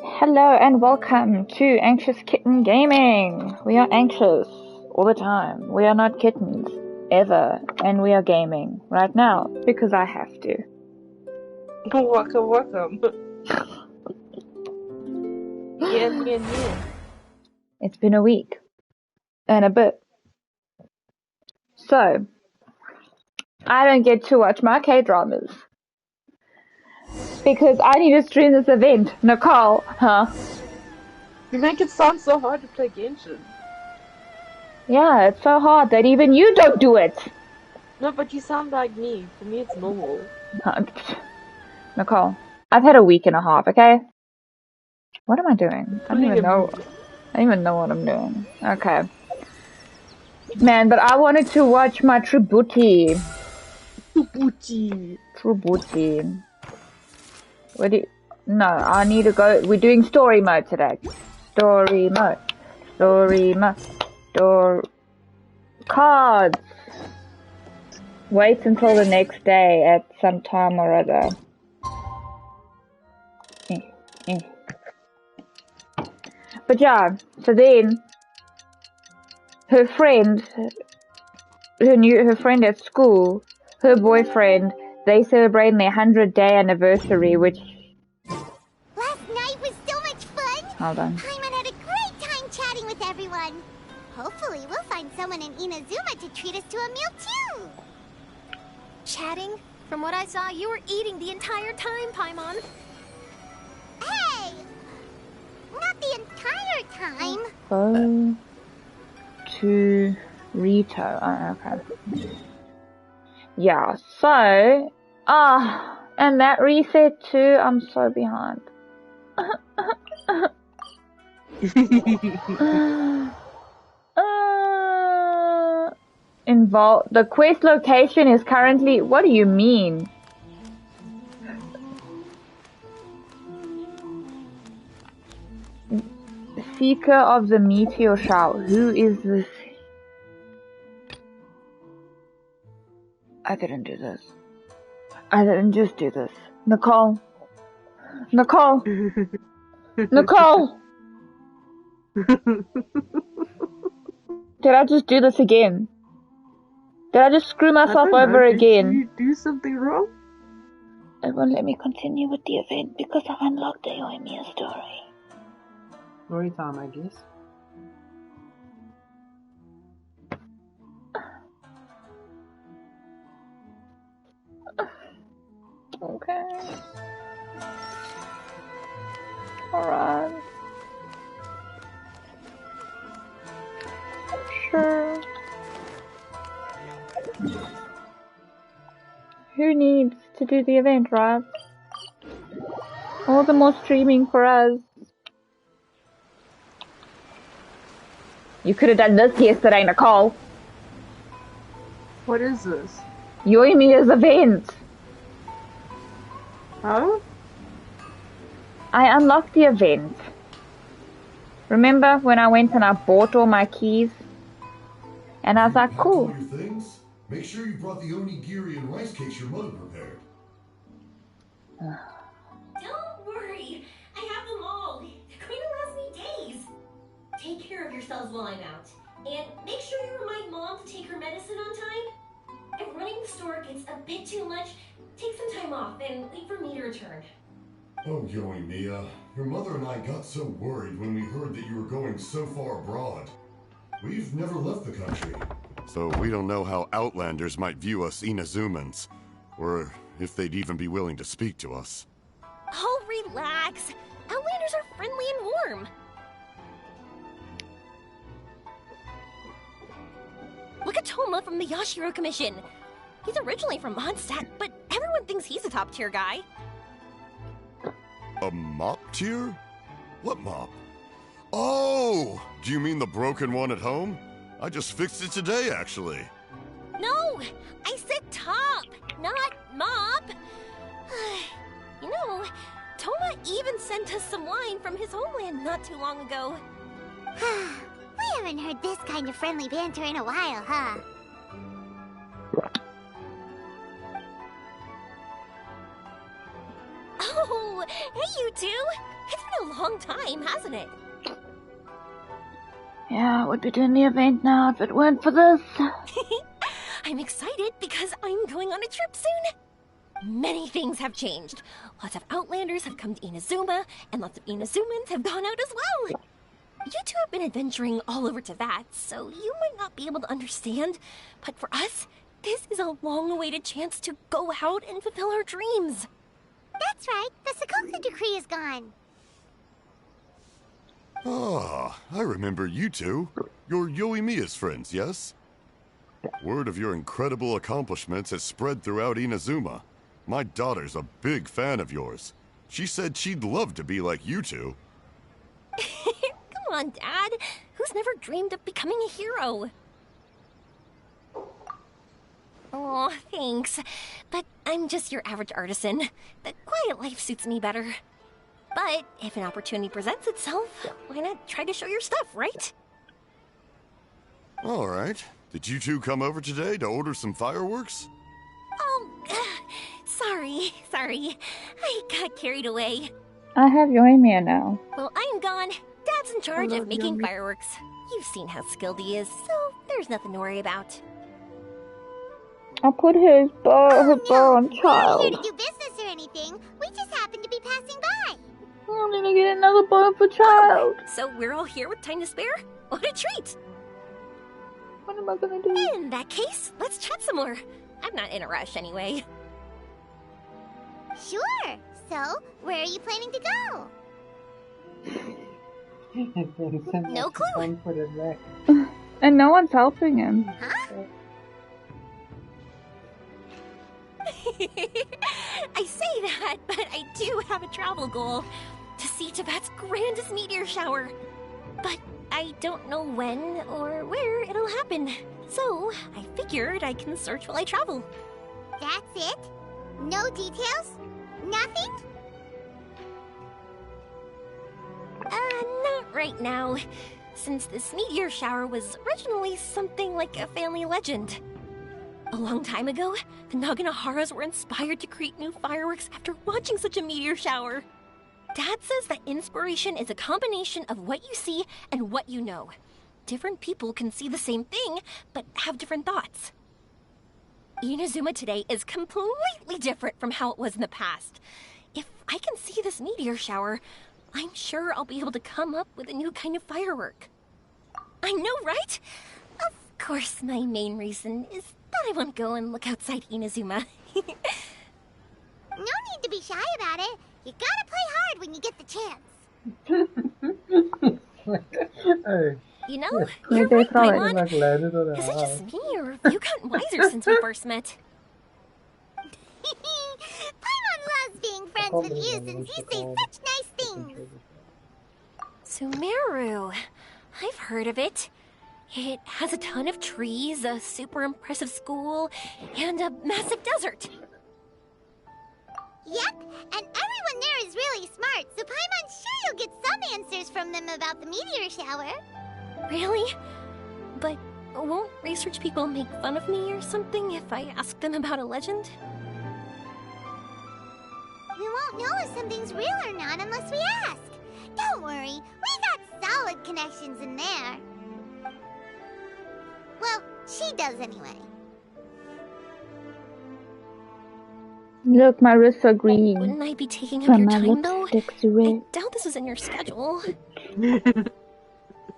Hello and welcome to Anxious Kitten Gaming. We are anxious all the time. We are not kittens ever, and we are gaming right now because I have to. Welcome. Yeah. It's been a week and a bit. So, I don't get to watch my K-dramas because I need to stream this event. Nicole, huh? You make it sound so hard to play Genshin. Yeah, it's so hard that even you don't do it. No, but you sound like me. For me, it's normal. Nicole, I've had a week and a half, okay? What am I doing? I don't even know. I don't even know what I'm doing. Okay. Man, but I wanted to watch my Tributi. Tributi. What do you... No, I need to go. We're doing story mode today. Story mode. Story mode. Cards. Wait until the next day at some time or other. But yeah, so then her friend, her friend at school, her boyfriend, they celebrating their 100-day anniversary, which... Last night was so much fun! Hold on. Paimon had a great time chatting with everyone. Hopefully we'll find someone in Inazuma to treat us to a meal too! Chatting? From what I saw, you were eating the entire time, Paimon. Hey! Not the entire time! Go to Rito. Oh, okay. Yeah, so... and that reset too. I'm so behind. The quest location is currently... What do you mean? Seeker of the meteor shower. Who is this? I didn't do this. I didn't just do this. Nicole. Nicole. Nicole. Did I just do this again? Did I just screw myself over again? Did you do something wrong? It won't let me continue with the event because I unlocked the Yoimiya story. Story time, I guess. Okay. Alright. Sure. Who needs to do the event, right? All the more streaming for us. You could have done this yesterday, Nicole. What is this? Yoimiya's event. Huh? I unlocked the event. Remember when I went and I bought all my keys? And I was like, cool. Your things? Make sure you brought the onigiri and rice cakes your mother prepared. Don't worry. I have them all. They're going to last me days. Take care of yourselves while I'm out. And make sure you remind Mom to take her medicine on time. If running the store gets a bit too much, take some time off and wait for me to return. Oh, Yoimiya, your mother and I got so worried when we heard that you were going so far abroad. We've never left the country, so we don't know how Outlanders might view us Inazumans, or if they'd even be willing to speak to us. Oh, relax. Outlanders are friendly and warm. Look at Toma from the Yashiro Commission. He's originally from Mondstadt, but everyone thinks he's a top-tier guy. A mop tier? What mop? Oh! Do you mean the broken one at home? I just fixed it today, actually. No! I said top, not mop. You know, Toma even sent us some wine from his homeland not too long ago. We haven't heard this kind of friendly banter in a while, huh? Oh, hey you two! It's been a long time, hasn't it? Yeah, I would be doing the event now if it weren't for this. I'm excited because I'm going on a trip soon. Many things have changed. Lots of Outlanders have come to Inazuma, and lots of Inazumans have gone out as well. You two have been adventuring all over Teyvat, so you might not be able to understand, but for us, this is a long-awaited chance to go out and fulfill our dreams. That's right. The Sakoku decree is gone. Ah, I remember you two. You're Yoimiya's friends, yes? Word of your incredible accomplishments has spread throughout Inazuma. My daughter's a big fan of yours. She said she'd love to be like you two. Come on, Dad. Who's never dreamed of becoming a hero? Oh, thanks. But I'm just your average artisan. The quiet life suits me better. But if an opportunity presents itself, why not try to show your stuff, right? All right. Did you two come over today to order some fireworks? Oh, sorry. I got carried away. I have Yoimiya now. Well, I'm gone. Dad's in charge of making fireworks. You've seen how skilled he is, so there's nothing to worry about. I put her bow on We're not here child. to do business or anything. We just happened to be passing by. I'm gonna get another bow for child. So we're all here with time to spare? What a treat! What am I gonna do? In that case, let's chat some more. I'm not in a rush anyway. Sure. So, where are you planning to go? No clue. Fun for the wreck. And no one's helping him. Huh? I say that, but I do have a travel goal. To see Teyvat's grandest meteor shower. But I don't know when or where it'll happen. So, I figured I can search while I travel. That's it? No details? Nothing? Not right now. Since this meteor shower was originally something like a family legend. A long time ago, the Naganaharas were inspired to create new fireworks after watching such a meteor shower. Dad says that inspiration is a combination of what you see and what you know. Different people can see the same thing, but have different thoughts. Inazuma today is completely different from how it was in the past. If I can see this meteor shower, I'm sure I'll be able to come up with a new kind of firework. I know, right? Of course, my main reason is that I want to go and look outside Inazuma. No need to be shy about it. You gotta play hard when you get the chance. Hey, You know, Yes. you're They right, throw it. Paimon. like landed on Is the it just me, or have you gotten wiser since we first met? Paimon loves being friends with you since you say such nice things. Sumeru. I've heard of it. It has a ton of trees, a super impressive school, and a massive desert. Yep, and everyone there is really smart, so Paimon's sure you'll get some answers from them about the meteor shower. Really? But won't research people make fun of me or something if I ask them about a legend? We won't know if something's real or not unless we ask. Don't worry, we got solid connections in there. Well, she does anyway. Look, my wrists are green. Wouldn't I be taking up From your my time, though? lipstick's I red. doubt this is in your schedule.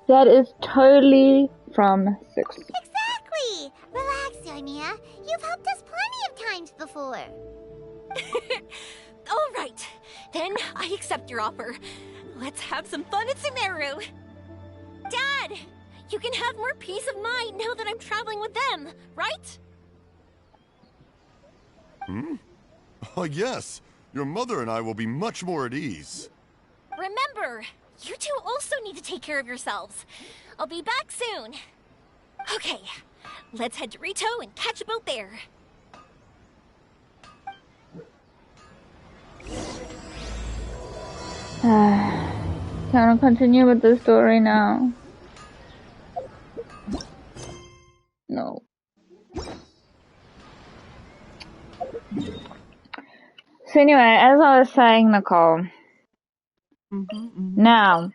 That is totally from 6. Exactly! Relax, Yoimiya. You've helped us plenty of times before. All right, then I accept your offer. Let's have some fun at Sumeru. Dad, you can have more peace of mind now that I'm traveling with them, right? Oh, yes. Your mother and I will be much more at ease. Remember, you two also need to take care of yourselves. I'll be back soon. Okay, let's head to Rito and catch a boat there. Can I continue with the story now? No. So anyway, as I was saying, Nicole, Now,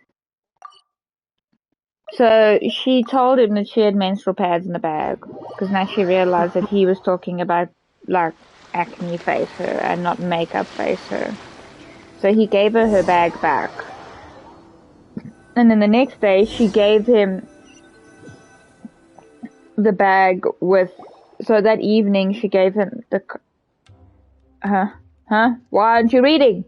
so she told him that she had menstrual pads in the bag, because now she realized that he was talking about, like, acne face her and not makeup face her. So he gave her her bag back. And then the next day, she gave him the bag with, so that evening she gave him the, why aren't you reading?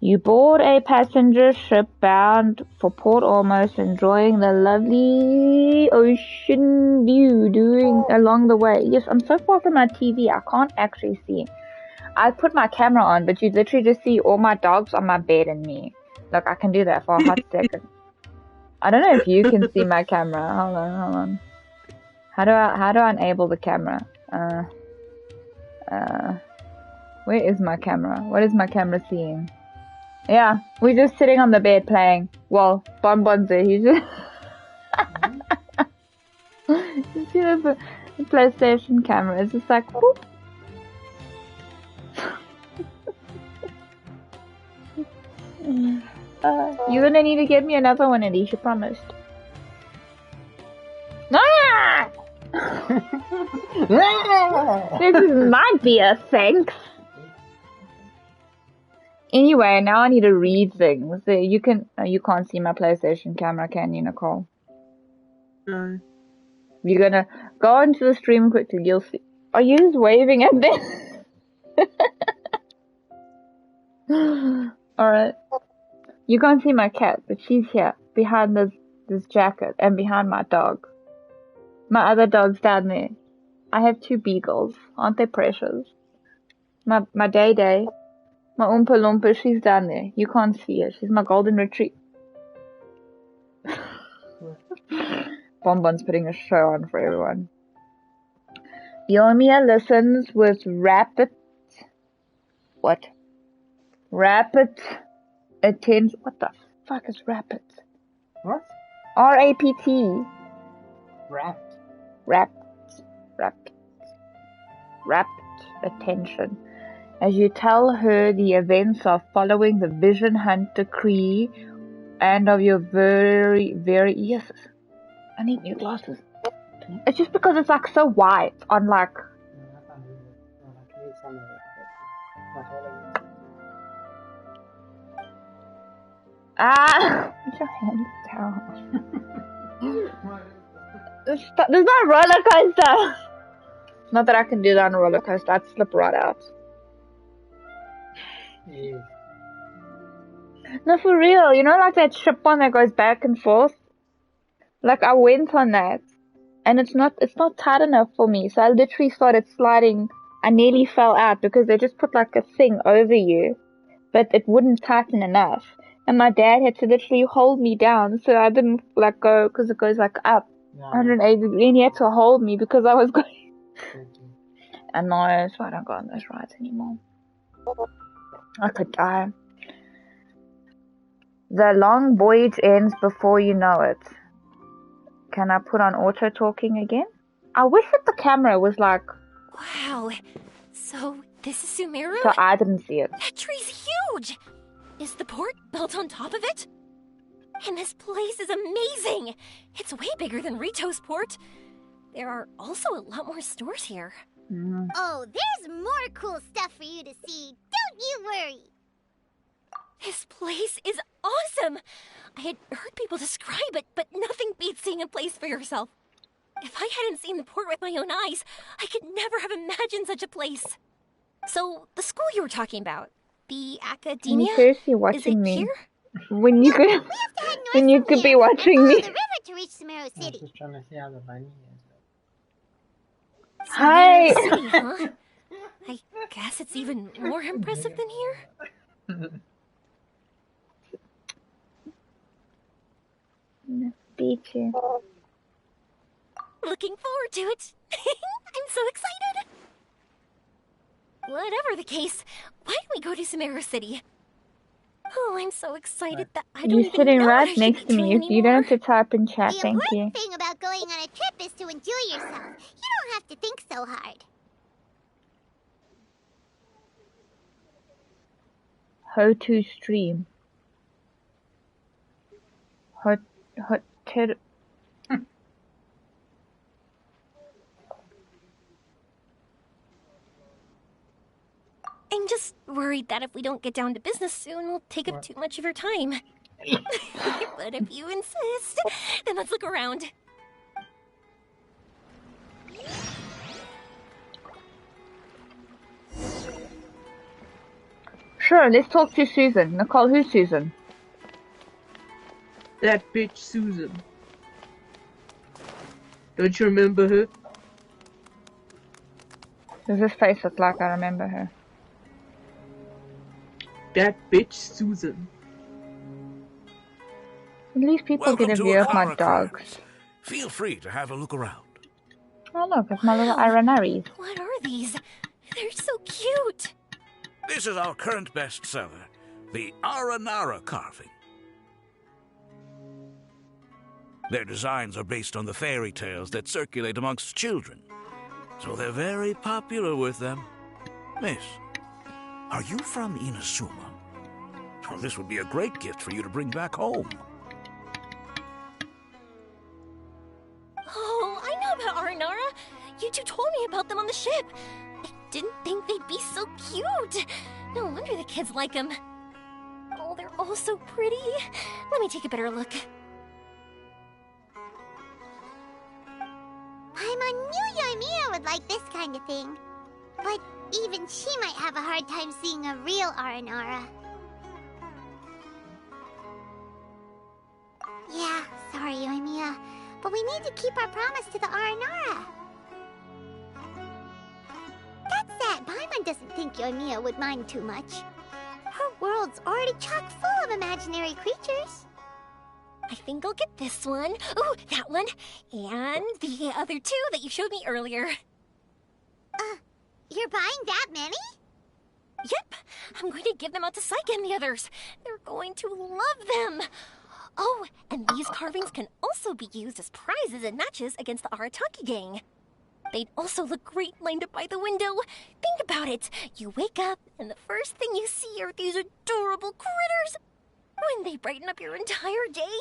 You board a passenger ship bound for Port Ormos, enjoying the lovely ocean view along the way. Yes, I'm so far from my TV, I can't actually see. I put my camera on, but you literally just see all my dogs on my bed and me. Look, I can do that for a hot second. I don't know if you can see my camera. Hold on. How do I enable the camera? Where is my camera? What is my camera seeing? Yeah, we're just sitting on the bed playing. Well, Bonbon's there. He's just... You see the PlayStation camera? It's just like, whoop. You're gonna need to get me another one, Alicia, promised. Ah! This might be a thanks. Anyway, now I need to read things. You can't see my PlayStation camera, can you, Nicole? No. You're gonna go into the stream quickly. You'll see. Are you just waving at this? Alright. You can't see my cat, but she's here, behind this jacket, and behind my dog. My other dog's down there. I have 2 beagles. Aren't they precious? My Day-Day, my Oompa Loompa, she's down there. You can't see her. She's my golden retriever. Bonbon's putting a show on for everyone. Yomiya listens with rapid attention. What the fuck is rapid? What? R-A-P-T. Rapt attention. As you tell her the events of following the Vision Hunt decree and of your very, yes. I need new glasses. It's just because it's like so white on like. Put your hands down. There's not a roller coaster. Not that I can do that on a roller coaster. I'd slip right out. Yeah. No, for real. You know, like that ship one that goes back and forth. Like I went on that, and it's not tight enough for me. So I literally started sliding. I nearly fell out because they just put like a thing over you, but it wouldn't tighten enough. And my dad had to literally hold me down so I didn't like go, because it goes like up 180 degrees, and he had to hold me because I was going. And no, so I don't go on those rides anymore. I could die. The long voyage ends before you know it. Can I put on auto talking again? I wish that the camera was like. Wow. So this is Sumeru? So I didn't see it. That tree's huge! Is the port built on top of it? And this place is amazing! It's way bigger than Rito's port. There are also a lot more stores here. Oh, there's more cool stuff for you to see. Don't you worry. This place is awesome! I had heard people describe it, but nothing beats seeing a place for yourself. If I hadn't seen the port with my own eyes, I could never have imagined such a place. So, the school you were talking about, the academia, You're seriously is watching it me? here? When you could, We have to head north when you from could be here watching and follow me. the river to reach Sumeru I was City. just trying to see how the bunny is. Hi. City, huh? I guess it's even more impressive than here. Beat you. Looking forward to it. I'm so excited. Whatever the case, why don't we go to Sumeru City? Oh, I'm so excited that I don't You're even sitting know what I right should next be to me. doing You don't anymore. have to type in chat. The Thank you. important thing about going on a trip is to enjoy yourself. You don't have to think so hard. Ho2 stream. I'm just worried that if we don't get down to business soon, we'll take up too much of your time. But if you insist, then let's look around. Sure, let's talk to Susan. Nicole, who's Susan? That bitch Susan. Don't you remember her? Does this face look like I remember her? That bitch Susan. At least people Welcome get a to view of my Akara dogs. Crimes. Feel free to have a look around. Oh look, it's my little Ironaries. What are these? They're so cute. This is our current bestseller, the Aranara carving. Their designs are based on the fairy tales that circulate amongst children, so they're very popular with them. Miss, are you from Inazuma? Well, this would be a great gift for you to bring back home. Oh, I know about Aranara. You two told me about them on the ship. I didn't think they'd be so cute. No wonder the kids like them. Oh, they're all so pretty. Let me take a better look. Paimon knew Yoimiya would like this kind of thing. But even she might have a hard time seeing a real Aranara. Yeah, sorry, Yoimiya. But we need to keep our promise to the Aranara. That said, Paimon doesn't think Yoimiya would mind too much. Her world's already chock full of imaginary creatures. I think I'll get this one. Ooh, that one. And the other two that you showed me earlier. You're buying that many? Yep. I'm going to give them out to Saika and the others. They're going to love them. Oh, and these carvings can also be used as prizes in matches against the Arataki gang. They'd also look great lined up by the window. Think about it. You wake up, and the first thing you see are these adorable critters. Wouldn't they brighten up your entire day?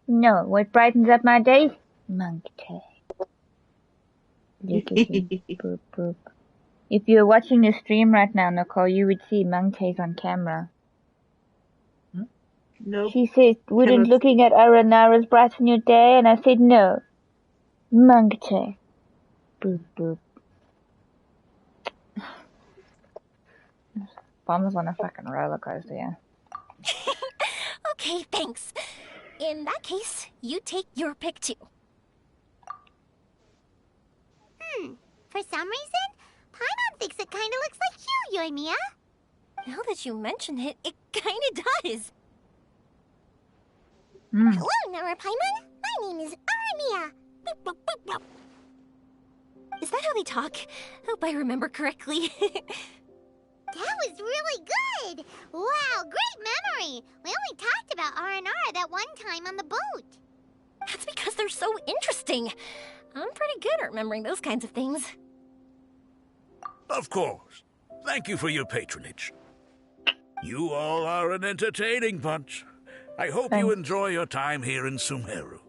No, what brightens up my day? Monkey. Look at him. Boop, boop. If you were watching the stream right now, Nicole, you would see Monkey's on camera. Nope. She said, wouldn't looking at Aranara's brighten your day? And I said, no. Monkey. Boop, boop. Bomb's on a fucking roller coaster, yeah. Okay, thanks. In that case, you take your pick too. For some reason, Paimon thinks it kinda looks like you, Yoimiya. Now that you mention it, it kinda does. Hello, Nara Paimon. My name is Armia. Is that how they talk? Hope I remember correctly. That was really good! Wow, great memory! We only talked about Aranara that one time on the boat. That's because they're so interesting. I'm pretty good at remembering those kinds of things. Of course. Thank you for your patronage. You all are an entertaining bunch. I hope you Thanks. enjoy your time here in Sumeru.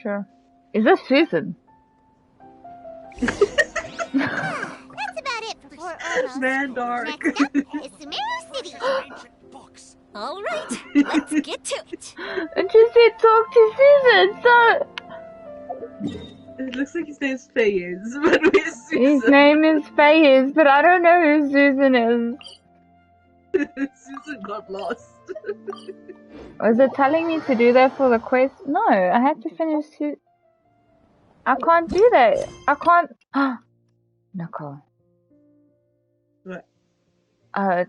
Sure. Is this Susan? That's about it for Fort Ormos. Man, dark. Next up is Sumeru City. All right, let's get to it. And she said talk to Susan, so... It looks like his name's Fayez, but where's His Susan? name is Fayez, but I don't know who Susan is. Susan got lost. Was it telling me to do that for the quest? No, I have to finish I can't do that. I can't... Nicole. What?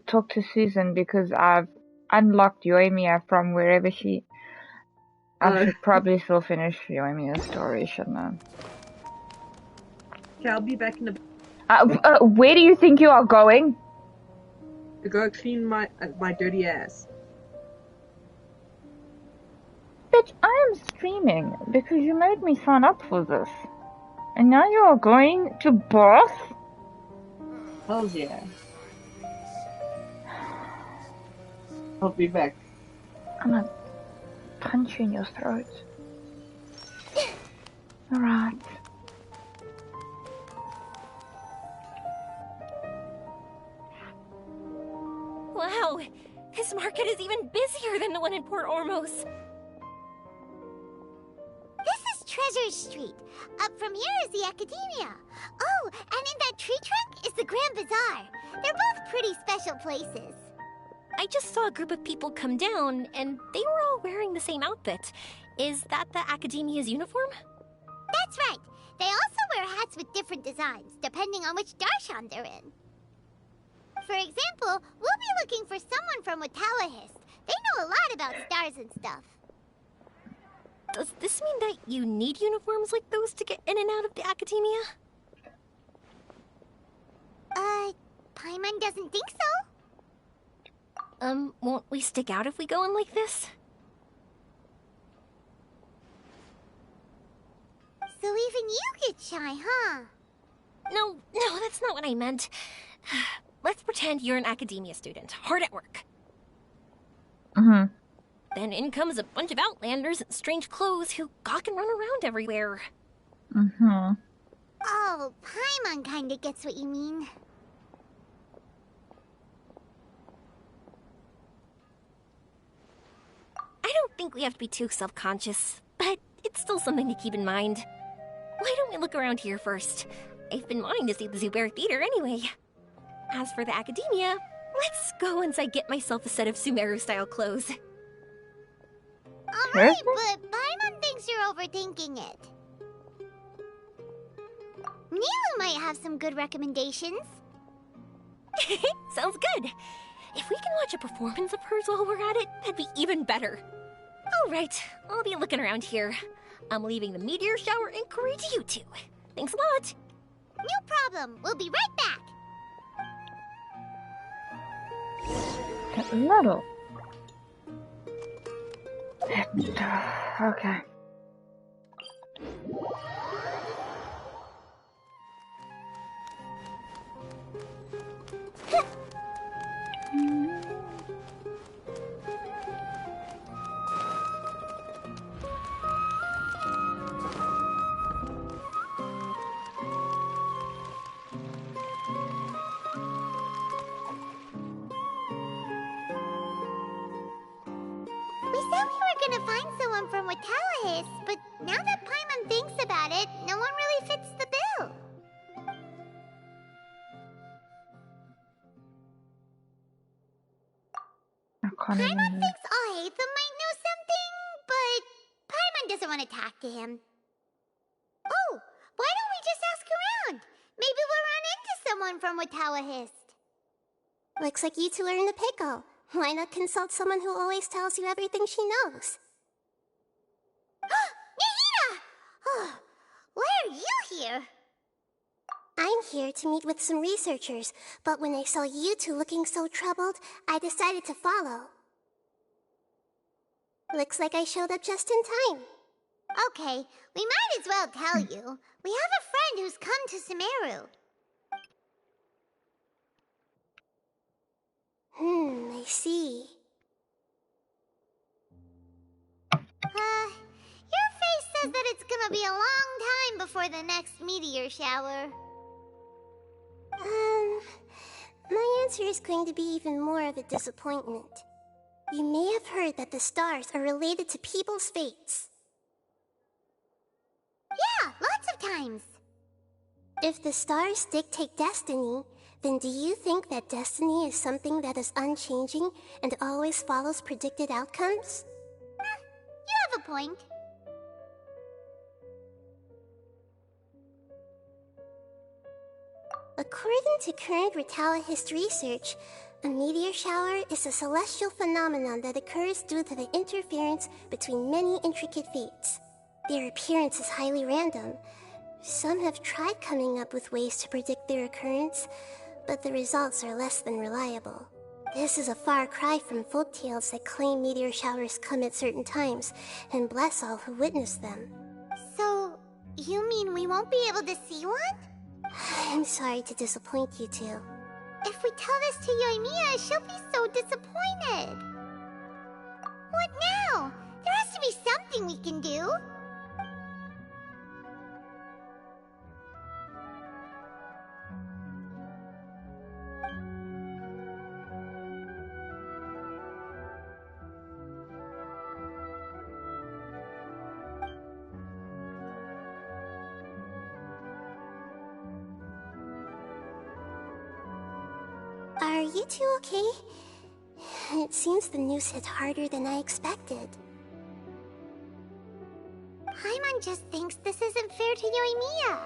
Talk to Susan because I've unlocked Yoimiya from wherever she... I should probably still finish Yoimiya's story, shouldn't I? Okay, I'll be back in a... Where do you think you are going? to go clean my dirty ass. Bitch, I am streaming because you made me sign up for this. And now you are going to bath? Hells yeah. I'll be back. I'm gonna punch you in your throat. Alright. Wow, this market is even busier than the one in Port Ormos. This is Treasure Street. Up from here is the Academia. Oh, and in that tree trunk is the Grand Bazaar. They're both pretty special places. I just saw a group of people come down, and they were all wearing the same outfit. Is that the Academia's uniform? That's right. They also wear hats with different designs, depending on which Darshan they're in. For example, we'll be looking for someone from Watawahist. They know a lot about stars and stuff. Does this mean that you need uniforms like those to get in and out of the Academia? Paimon doesn't think so. Won't we stick out if we go in like this? So even you get shy, huh? No, that's not what I meant. Let's pretend you're an Academia student, hard at work. Then in comes a bunch of Outlanders in strange clothes who gawk and run around everywhere. Oh, Paimon kinda gets what you mean. I don't think we have to be too self-conscious, but it's still something to keep in mind. Why don't we look around here first? I've been wanting to see the Zubair Theater anyway. As for the Academia, let's go once I get myself a set of Sumeru-style clothes. Alright, but Paimon thinks you're overthinking it. Nilu might have some good recommendations. Sounds good. If we can watch a performance of hers while we're at it, that'd be even better. Alright, I'll be looking around here. I'm leaving the meteor shower inquiry to you two. Thanks a lot. No problem. We'll be right back. Get little. Okay. We said we were gonna find someone from Watawahist, but now that Paimon thinks about it, no one really fits the bill. Paimon thinks Aetha might know something, but Paimon doesn't want to talk to him. Oh, why don't we just ask around? Maybe we'll run into someone from Watawahist. Looks like you two are in a pickle. Why not consult someone who always tells you everything she knows? Nahida! Oh, why are you here? I'm here to meet with some researchers, but when I saw you two looking so troubled, I decided to follow. Looks like I showed up just in time. Okay, we might as well tell you. We have a friend who's come to Sumeru. I see. Your face says that it's gonna be a long time before the next meteor shower. My answer is going to be even more of a disappointment. You may have heard that the stars are related to people's fates. Yeah, lots of times. If the stars dictate destiny, then do you think that destiny is something that is unchanging and always follows predicted outcomes? You have a point. According to current Watawahist research, a meteor shower is a celestial phenomenon that occurs due to the interference between many intricate fates. Their appearance is highly random. Some have tried coming up with ways to predict their occurrence, but the results are less than reliable. This is a far cry from folktales that claim meteor showers come at certain times and bless all who witness them. So, you mean we won't be able to see one? I'm sorry to disappoint you two. If we tell this to Yoimiya, she'll be so disappointed. something we can do. Are you two okay? It seems the news hit harder than I expected. Paimon just thinks this isn't fair to Yoimiya.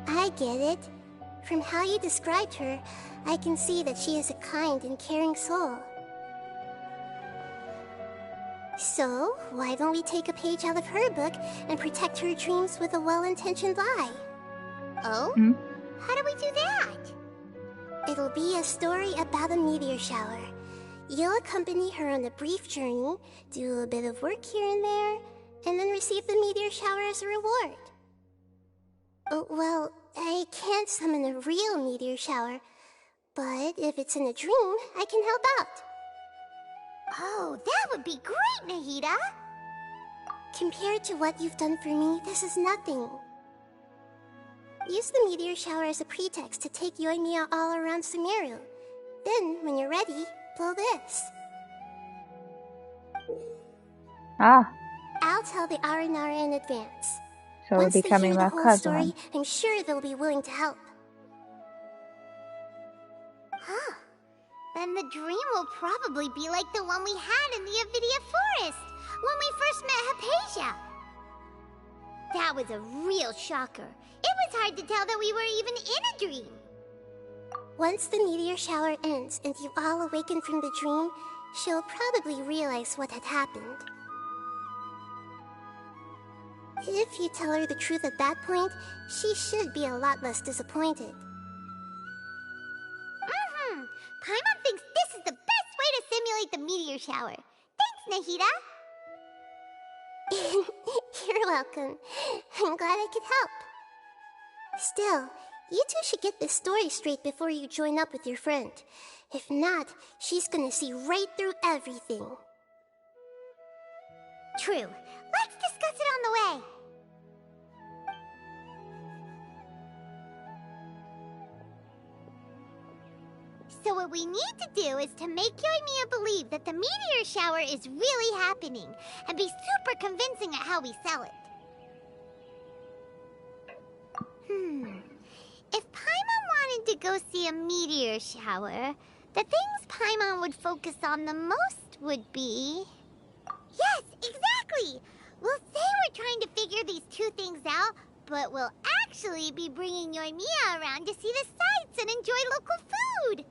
I get it. From how you described her, I can see that she is a kind and caring soul. So, why don't we take a page out of her book and protect her dreams with a well-intentioned lie? Oh? How do we do that? It'll be a story about a meteor shower. You'll accompany her on a brief journey, do a bit of work here and there, and then receive the meteor shower as a reward. Oh, well, I can't summon a real meteor shower, but if it's in a dream, I can help out. Oh, that would be great, Nahida! Compared to what you've done for me, this is nothing. Use the meteor shower as a pretext to take Yoimiya all around Sumeru. Then, when you're ready, blow this. Ah, I'll tell the Aranara in advance. so we're Once they becoming hear the my whole cousin. story, I'm sure they'll be willing to help. Huh. Then the dream will probably be like the one we had in the Avidia Forest, when we first met Hypatia. That was a real shocker. It was hard to tell that we were even in a dream. Once the meteor shower ends and you all awaken from the dream, she'll probably realize what had happened. If you tell her the truth at that point, she should be a lot less disappointed. Paimon thinks this is the best way to simulate the meteor shower. Thanks, Nahida. You're welcome. I'm glad I could help. Still, you two should get this story straight before you join up with your friend. If not, she's gonna see right through everything. True. Let's discuss it on the way. So what we need to do is to make Yoimiya believe that the meteor shower is really happening, and be super convincing at how we sell it. If Paimon wanted to go see a meteor shower, the things Paimon would focus on the most would be... Yes, exactly! We'll say we're trying to figure these two things out, but we'll actually be bringing Yoimiya around to see the sights and enjoy local food!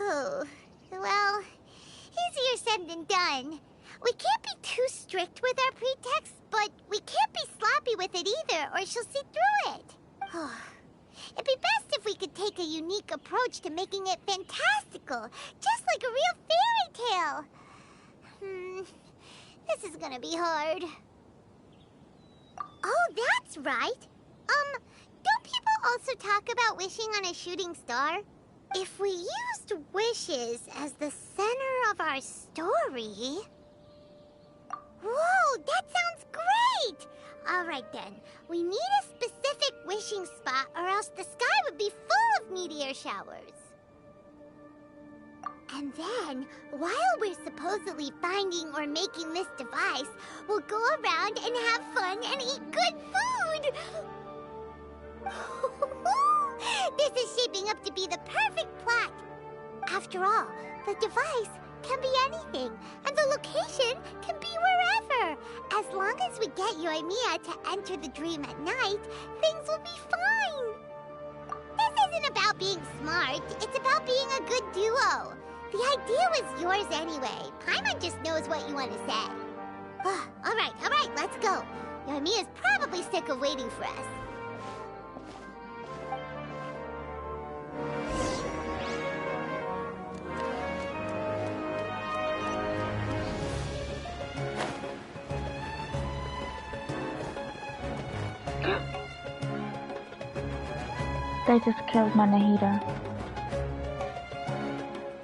Oh, well, easier said than done. We can't be too strict with our pretext, but we can't be sloppy with it either, or she'll see through it. It'd be best if we could take a unique approach to making it fantastical, just like a real fairy tale. This is gonna be hard. Oh, that's right. Don't people also talk about wishing on a shooting star? If we used wishes as the center of our story... Whoa, that sounds great! Alright then, we need a specific wishing spot or else the sky would be full of meteor showers. And then, while we're supposedly finding or making this device, we'll go around and have fun and eat good food! This is shaping up to be the perfect plot. After all, the device can be anything, and the location can be wherever. As long as we get Yoimiya to enter the dream at night, things will be fine. This isn't about being smart, it's about being a good duo. The idea was yours anyway. Paimon just knows what you want to say. Alright, let's go. Yoimiya's probably sick of waiting for us. They just killed my Nahida.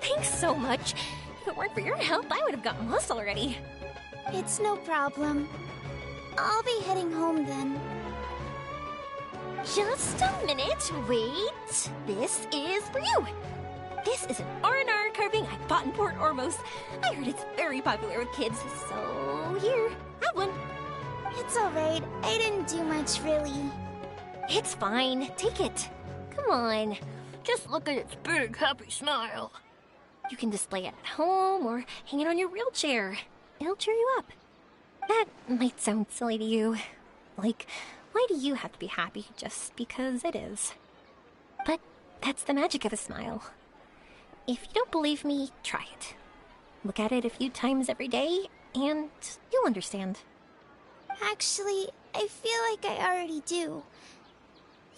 Thanks so much. If it weren't for your help, I would have gotten lost already. It's no problem. I'll be heading home then. Just a minute, wait. This is for you. This is an R&R carving I bought in Port Ormos. I heard it's very popular with kids, so here, have one. It's alright. I didn't do much, really. It's fine. Take it. Come on. Just look at its big, happy smile. You can display it at home or hang it on your wheelchair. It'll cheer you up. That might sound silly to you. Like, why do you have to be happy just because it is? But that's the magic of a smile. If you don't believe me, try it. Look at it a few times every day, and you'll understand. Actually, I feel like I already do.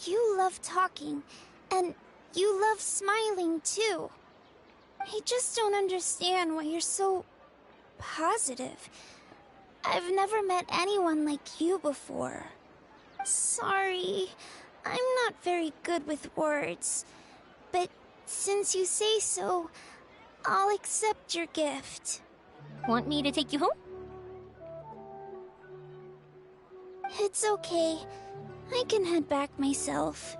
You love talking, and you love smiling too. I just don't understand why you're so positive. I've never met anyone like you before. Sorry, I'm not very good with words, but since you say so, I'll accept your gift. Want me to take you home? It's okay. I can head back myself.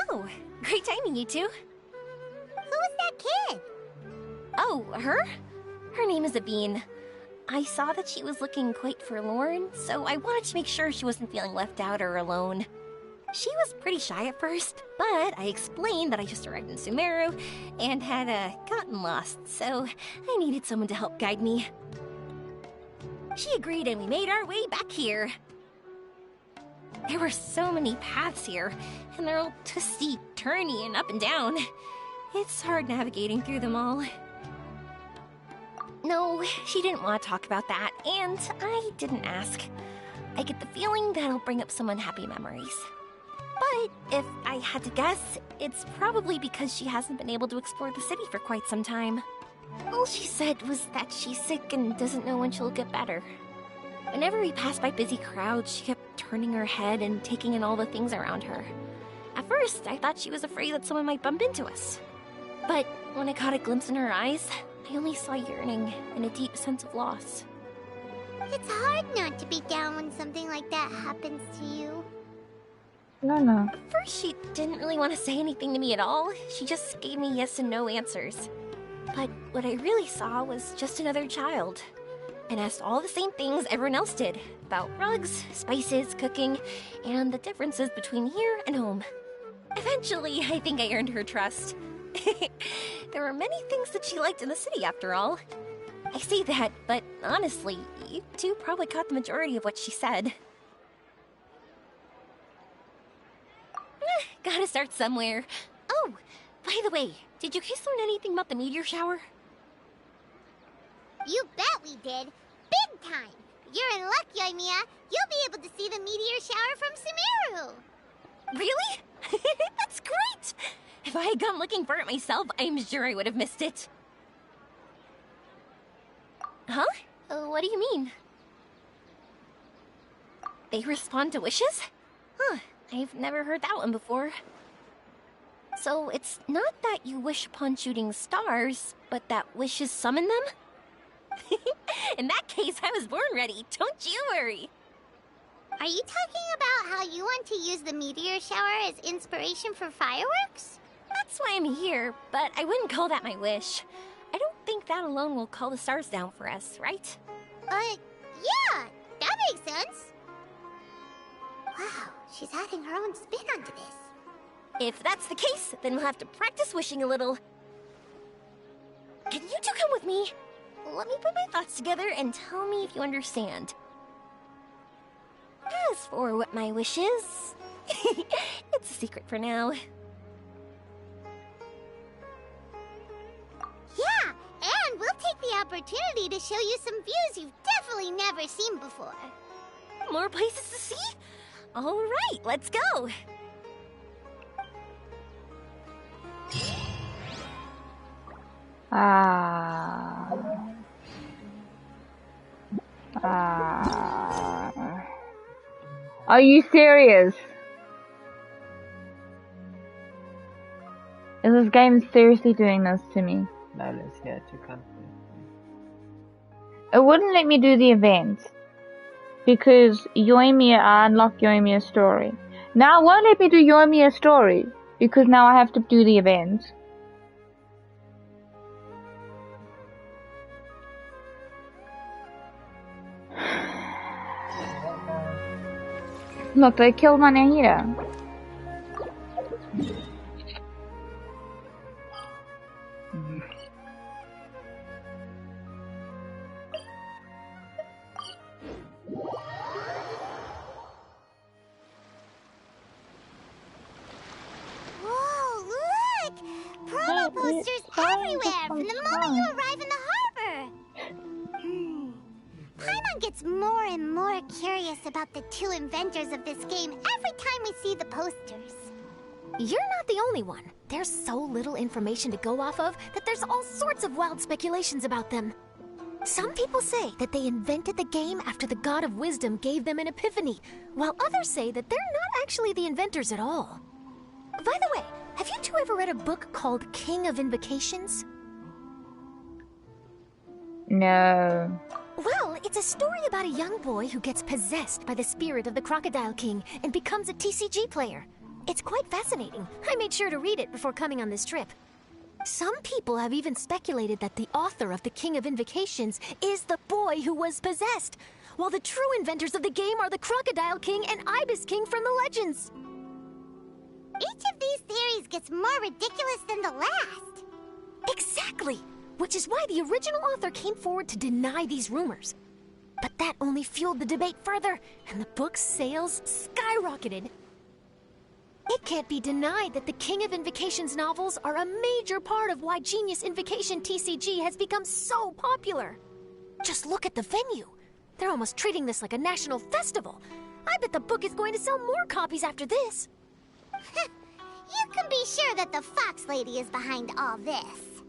Oh, great timing, you two. Who was that kid? Oh, her? Her name is Abine. I saw that she was looking quite forlorn, so I wanted to make sure she wasn't feeling left out or alone. She was pretty shy at first, but I explained that I just arrived in Sumeru and had gotten lost, so I needed someone to help guide me. She agreed and we made our way back here. There were so many paths here, and they're all twisty, turny, and up and down. It's hard navigating through them all. No, she didn't want to talk about that, and I didn't ask. I get the feeling that'll bring up some unhappy memories. But if I had to guess, it's probably because she hasn't been able to explore the city for quite some time. All she said was that she's sick and doesn't know when she'll get better. Whenever we passed by busy crowds, she kept turning her head and taking in all the things around her. At first, I thought she was afraid that someone might bump into us. But when I caught a glimpse in her eyes, I only saw yearning and a deep sense of loss. It's hard not to be down when something like that happens to you. No. At first, she didn't really want to say anything to me at all. She just gave me yes and no answers. But what I really saw was just another child. And asked all the same things everyone else did. About rugs, spices, cooking, and the differences between here and home. Eventually, I think I earned her trust. There were many things that she liked in the city, after all. I say that, but honestly, you two probably caught the majority of what she said. Gotta start somewhere. Oh, by the way, did you guys learn anything about the meteor shower? You bet we did. Big time. You're in luck, Yoimiya. You'll be able to see the meteor shower from Sumeru. Really? That's great! If I had gone looking for it myself, I'm sure I would have missed it. Huh? What do you mean? They respond to wishes? Huh, I've never heard that one before. So it's not that you wish upon shooting stars, but that wishes summon them? In that case, I was born ready. Don't you worry. Are you talking about how you want to use the meteor shower as inspiration for fireworks? That's why I'm here, but I wouldn't call that my wish. I don't think that alone will call the stars down for us, right? Yeah, that makes sense. Wow, she's adding her own spin onto this. If that's the case, then we'll have to practice wishing a little. Can you two come with me? Let me put my thoughts together and tell me if you understand. As for what my wish is, it's a secret for now. Yeah, and we'll take the opportunity to show you some views you've definitely never seen before. More places to see? All right, let's go. Are you serious? this game is seriously doing this to me. Now let's get to country. It wouldn't let me do the event because I unlocked Yoimiya story. Now it won't let me do Yoimiya story because now I have to do the event. Look, they killed my Nahida. Promo posters everywhere from the moment you arrive in the harbor! Paimon gets more and more curious about the two inventors of this game every time we see the posters. You're not the only one. There's so little information to go off of that there's all sorts of wild speculations about them. Some people say that they invented the game after the God of Wisdom gave them an epiphany, while others say that they're not actually the inventors at all. By the way, have you two ever read a book called King of Invocations? No. Well, it's a story about a young boy who gets possessed by the spirit of the Crocodile King and becomes a TCG player. It's quite fascinating. I made sure to read it before coming on this trip. Some people have even speculated that the author of the King of Invocations is the boy who was possessed, while the true inventors of the game are the Crocodile King and Ibis King from the legends. Each of these theories gets more ridiculous than the last. Exactly! Which is why the original author came forward to deny these rumors. But that only fueled the debate further, and the book's sales skyrocketed. It can't be denied that the King of Invocations novels are a major part of why Genius Invocation TCG has become so popular. Just look at the venue. They're almost treating this like a national festival. I bet the book is going to sell more copies after this. You can be sure that the Fox Lady is behind all this.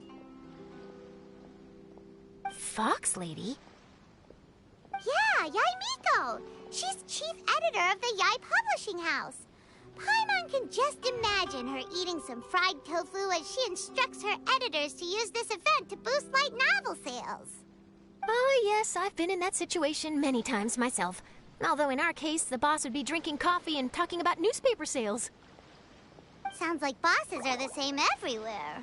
Fox Lady? Yeah, Yai Miko. She's chief editor of the Yai Publishing House. Paimon can just imagine her eating some fried tofu as she instructs her editors to use this event to boost light novel sales. Oh, yes, I've been in that situation many times myself. Although in our case, the boss would be drinking coffee and talking about newspaper sales. Sounds like bosses are the same everywhere.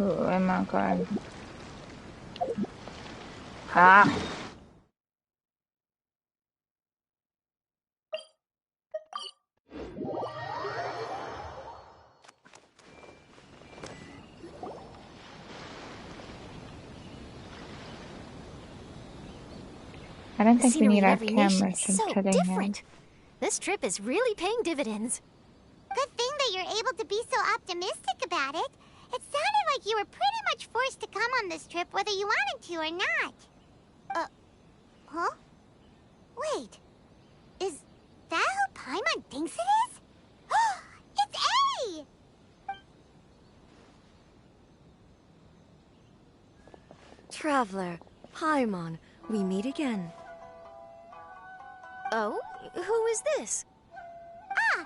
Oh my god. Ah. I don't think we need our cameras to so different. This trip is really paying dividends. Good thing that you're able to be so optimistic about it. It sounded like you were pretty much forced to come on this trip whether you wanted to or not. Huh? Wait. Is that who Paimon thinks it is? It's A! Traveler, Paimon, we meet again. Oh? Who is this? Allow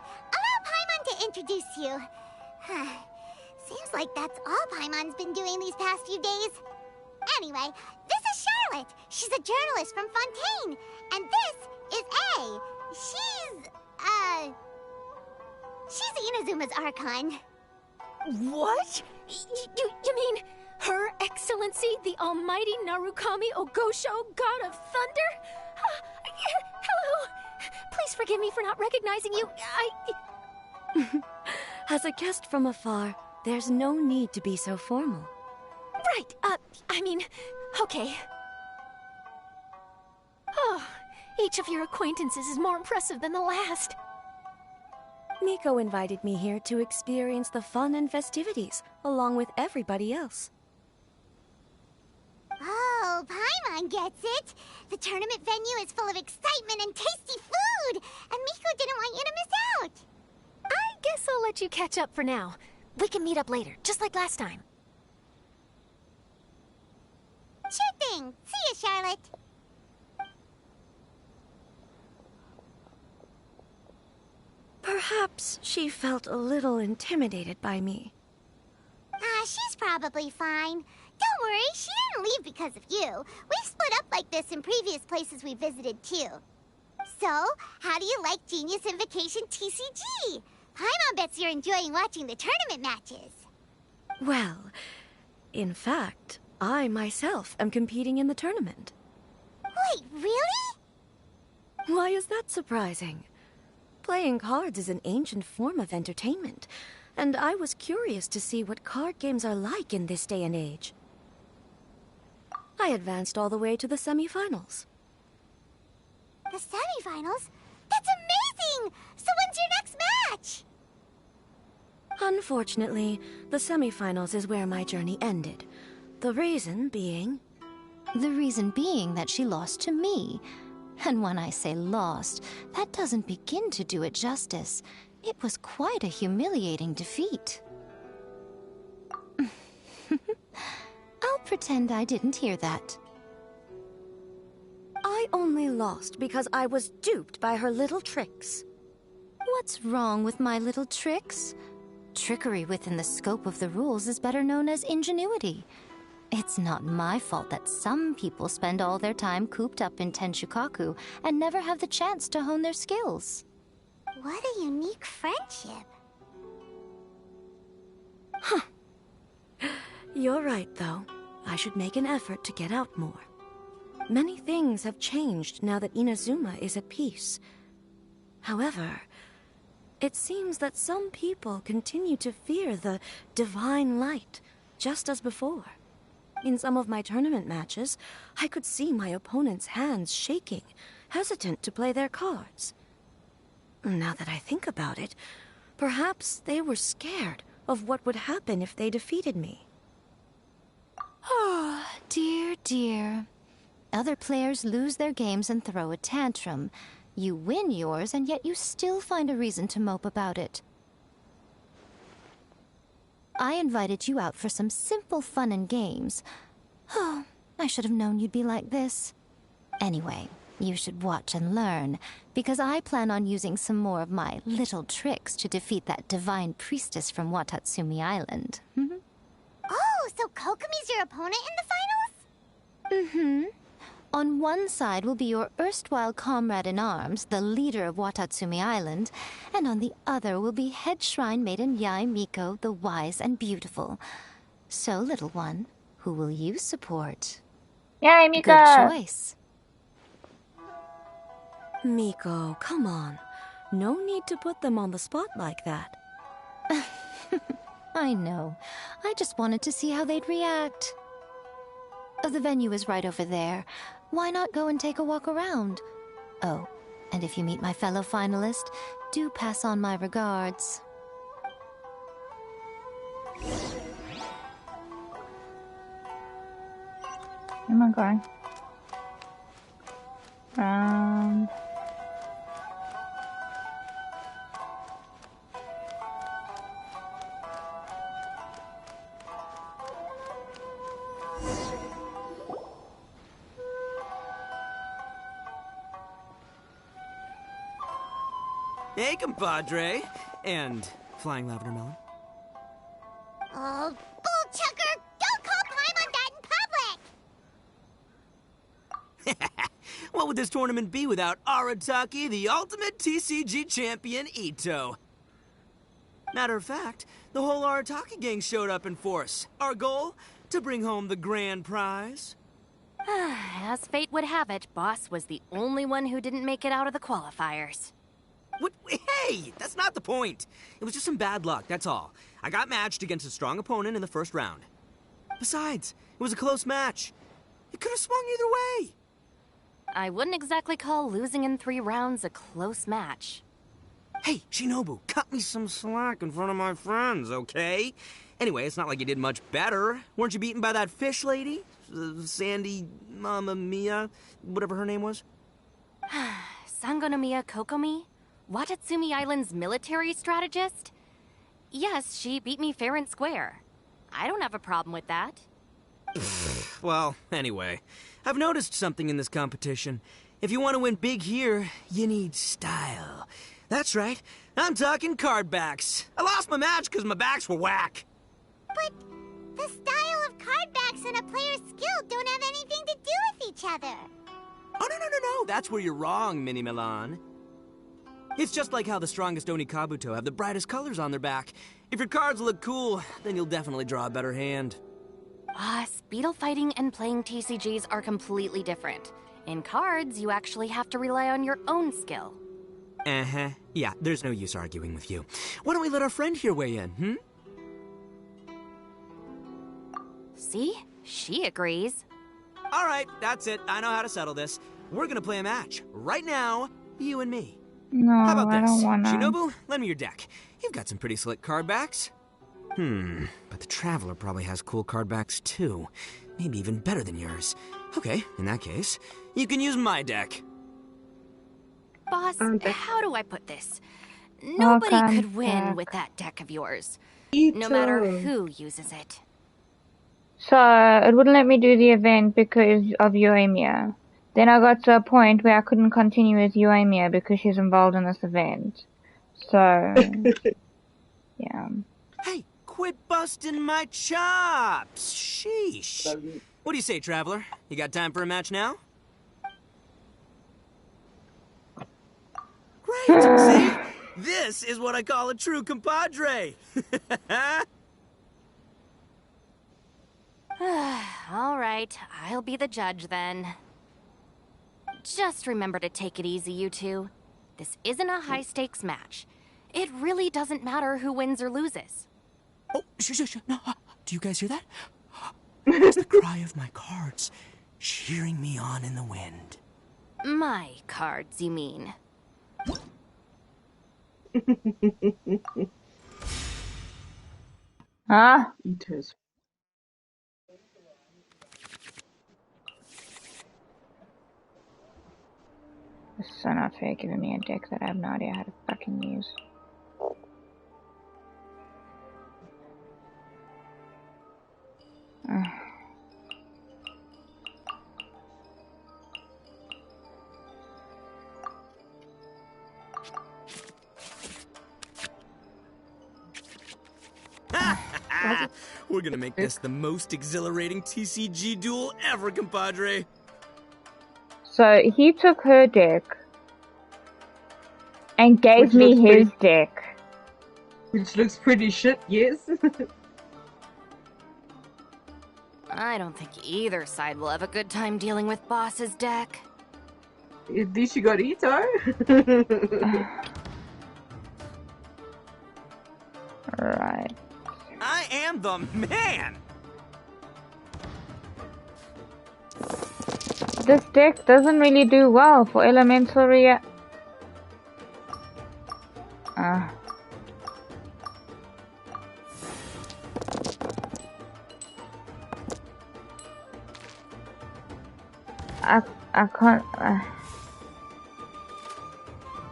Paimon to introduce you. Seems like that's all Paimon's been doing these past few days. Anyway, this is Charlotte. She's a journalist from Fontaine. And this is A. She's Inazuma's Archon. What? You mean Her Excellency, the Almighty Narukami Ogosho, God of Thunder? Hello. Please forgive me for not recognizing you. As a guest from afar, there's no need to be so formal. Right, okay. Oh, each of your acquaintances is more impressive than the last. Miko invited me here to experience the fun and festivities, along with everybody else. Oh, Paimon gets it. The tournament venue is full of excitement and tasty food, and Miko didn't want you to miss out. I guess I'll let you catch up for now. We can meet up later, just like last time. thing. See ya, Charlotte. Perhaps she felt a little intimidated by me. She's probably fine. Don't worry, she didn't leave because of you. We've split up like this in previous places we visited, too. So, how do you like Genius Invocation TCG? Paimon bets you're enjoying watching the tournament matches. Well, in fact, I myself am competing in the tournament. Wait, really? Why is that surprising? Playing cards is an ancient form of entertainment, and I was curious to see what card games are like in this day and age. I advanced all the way to the semifinals. The semifinals? That's amazing! So when's your next match? Unfortunately, the semifinals is where my journey ended. The reason being... The reason being that she lost to me. And when I say lost, that doesn't begin to do it justice. It was quite a humiliating defeat. I'll pretend I didn't hear that. I only lost because I was duped by her little tricks. What's wrong with my little tricks? Trickery within the scope of the rules is better known as ingenuity. It's not my fault that some people spend all their time cooped up in Tenshukaku and never have the chance to hone their skills. What a unique friendship. Huh. You're right, though. I should make an effort to get out more. Many things have changed now that Inazuma is at peace. However, it seems that some people continue to fear the divine light, just as before. In some of my tournament matches, I could see my opponent's hands shaking, hesitant to play their cards. Now that I think about it, perhaps they were scared of what would happen if they defeated me. Oh, dear, dear. Other players lose their games and throw a tantrum. You win yours, and yet you still find a reason to mope about it. I invited you out for some simple fun and games. Oh, I should have known you'd be like this. Anyway, you should watch and learn, because I plan on using some more of my little tricks to defeat that divine priestess from Watatsumi Island. Oh, so Kokomi's your opponent in the finals? Mm-hmm. On one side will be your erstwhile comrade-in-arms, the leader of Watatsumi Island, and on the other will be head shrine maiden Yae Miko, the wise and beautiful. So, little one, who will you support? Yae Miko! Good choice. Miko, come on. No need to put them on the spot like that. I know. I just wanted to see how they'd react. The venue is right over there. Why not go and take a walk around? Oh, and if you meet my fellow finalist, do pass on my regards. Where am I going? Round. Hey, compadre. And Flying Lavender Melon. Oh, bullchucker! Don't call Paimon that in public! What would this tournament be without Arataki, the ultimate TCG champion, Ito? Matter of fact, the whole Arataki gang showed up in force. Our goal? To bring home the grand prize. As fate would have it, Boss was the only one who didn't make it out of the qualifiers. What? Hey, that's not the point. It was just some bad luck, that's all. I got matched against a strong opponent in the first round. Besides, it was a close match. It could have swung either way. I wouldn't exactly call losing in 3 rounds a close match. Hey, Shinobu, cut me some slack in front of my friends, okay? Anyway, it's not like you did much better. Weren't you beaten by that fish lady? Sandy Mamma Mia, whatever her name was? Sangonomiya Kokomi? Watatsumi Island's military strategist? Yes, she beat me fair and square. I don't have a problem with that. Well, anyway, I've noticed something in this competition. If you want to win big here, you need style. That's right, I'm talking card backs. I lost my match because my backs were whack. But the style of card backs and a player's skill don't have anything to do with each other. Oh, no, that's where you're wrong, Mini Milan. It's just like how the strongest Oni Kabuto have the brightest colors on their back. If your cards look cool, then you'll definitely draw a better hand. Speedle fighting and playing TCGs are completely different. In cards, you actually have to rely on your own skill. Uh-huh. Yeah, there's no use arguing with you. Why don't we let our friend here weigh in, See? She agrees. All right, that's it. I know how to settle this. We're gonna play a match. Right now, you and me. No, How about I this? don't wanna. Shinobu, lend me your deck. You've got some pretty slick card backs. But the Traveler probably has cool card backs too. Maybe even better than yours. Okay, in that case, you can use my deck. Boss, how do I put this? Nobody Okay, could win deck. with that deck of yours. Ito. No matter who uses it. So it wouldn't let me do the event because of Yoimiya. Then I got to a point where I couldn't continue with Yoimiya because she's involved in this event. So yeah. Hey, quit busting my chops! Sheesh. What do you say, Traveler? You got time for a match now? Great! See? This is what I call a true compadre! All right, I'll be the judge then. Just remember to take it easy, you two. This isn't a high-stakes match. It really doesn't matter who wins or loses. Oh, shush. No, do you guys hear that? It's the cry of my cards, cheering me on in the wind. My cards, you mean? Huh? Ito's. It's so not fair giving me a deck that I have no idea how to fucking use. We're gonna make this the most exhilarating TCG duel ever, compadre. So he took her deck and gave Which me looks his pretty- deck. Which looks pretty shit, yes. I don't think either side will have a good time dealing with Boss's deck. At least you got Ito. Right. I am the man! This deck doesn't really do well for elemental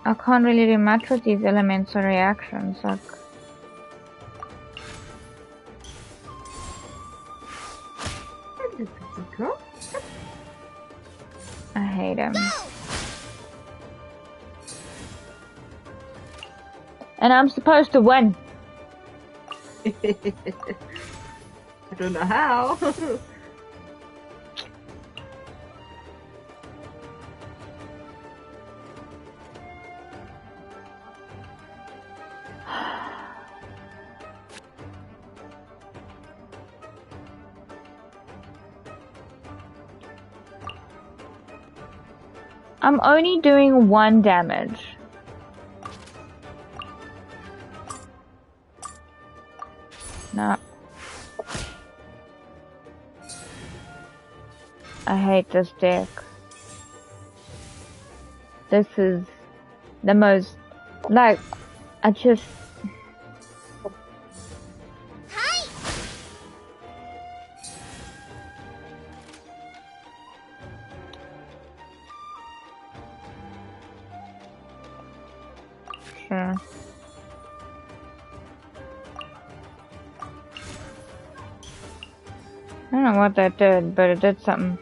I can't really do much with these elemental reactions, like. I hate him. And I'm supposed to win. I don't know how. I'm only doing 1 damage. No. I hate this deck. This is the most, like, I just... Sure. I don't know what that did, but it did something.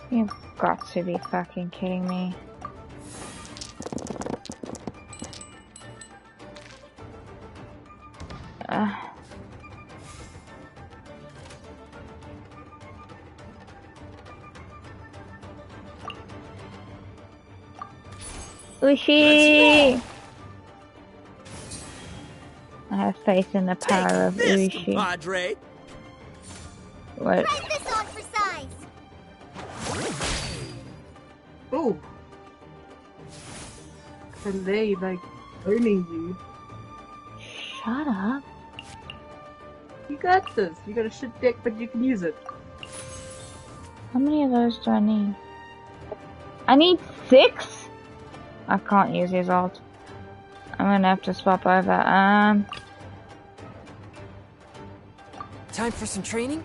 You've got to be fucking kidding me. Ushi! I have faith in the power of Ushi. Padre. What? Try this on for size. Oh. And they like owning you. Shut up. You got this. You got a shit deck, but you can use it. How many of those do I need? I need 6? I can't use his ult. I'm gonna have to swap over. Time for some training?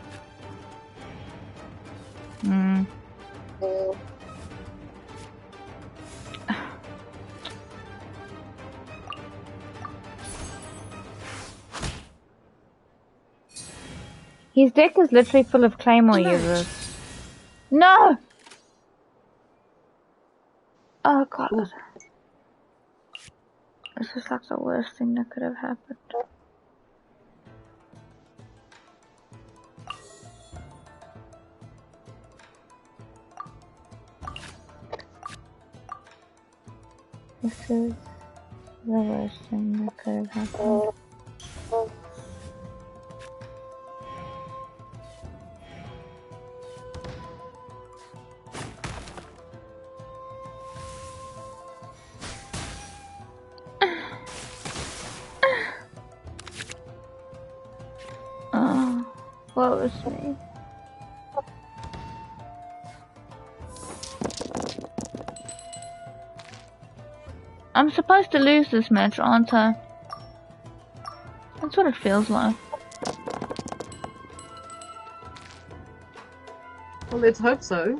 His deck is literally full of Claymore users. No! Oh god. This is like the worst thing that could have happened. This is the worst thing that could have happened. Oh, what was me? I'm supposed to lose this match, aren't I? That's what it feels like. Well, let's hope so.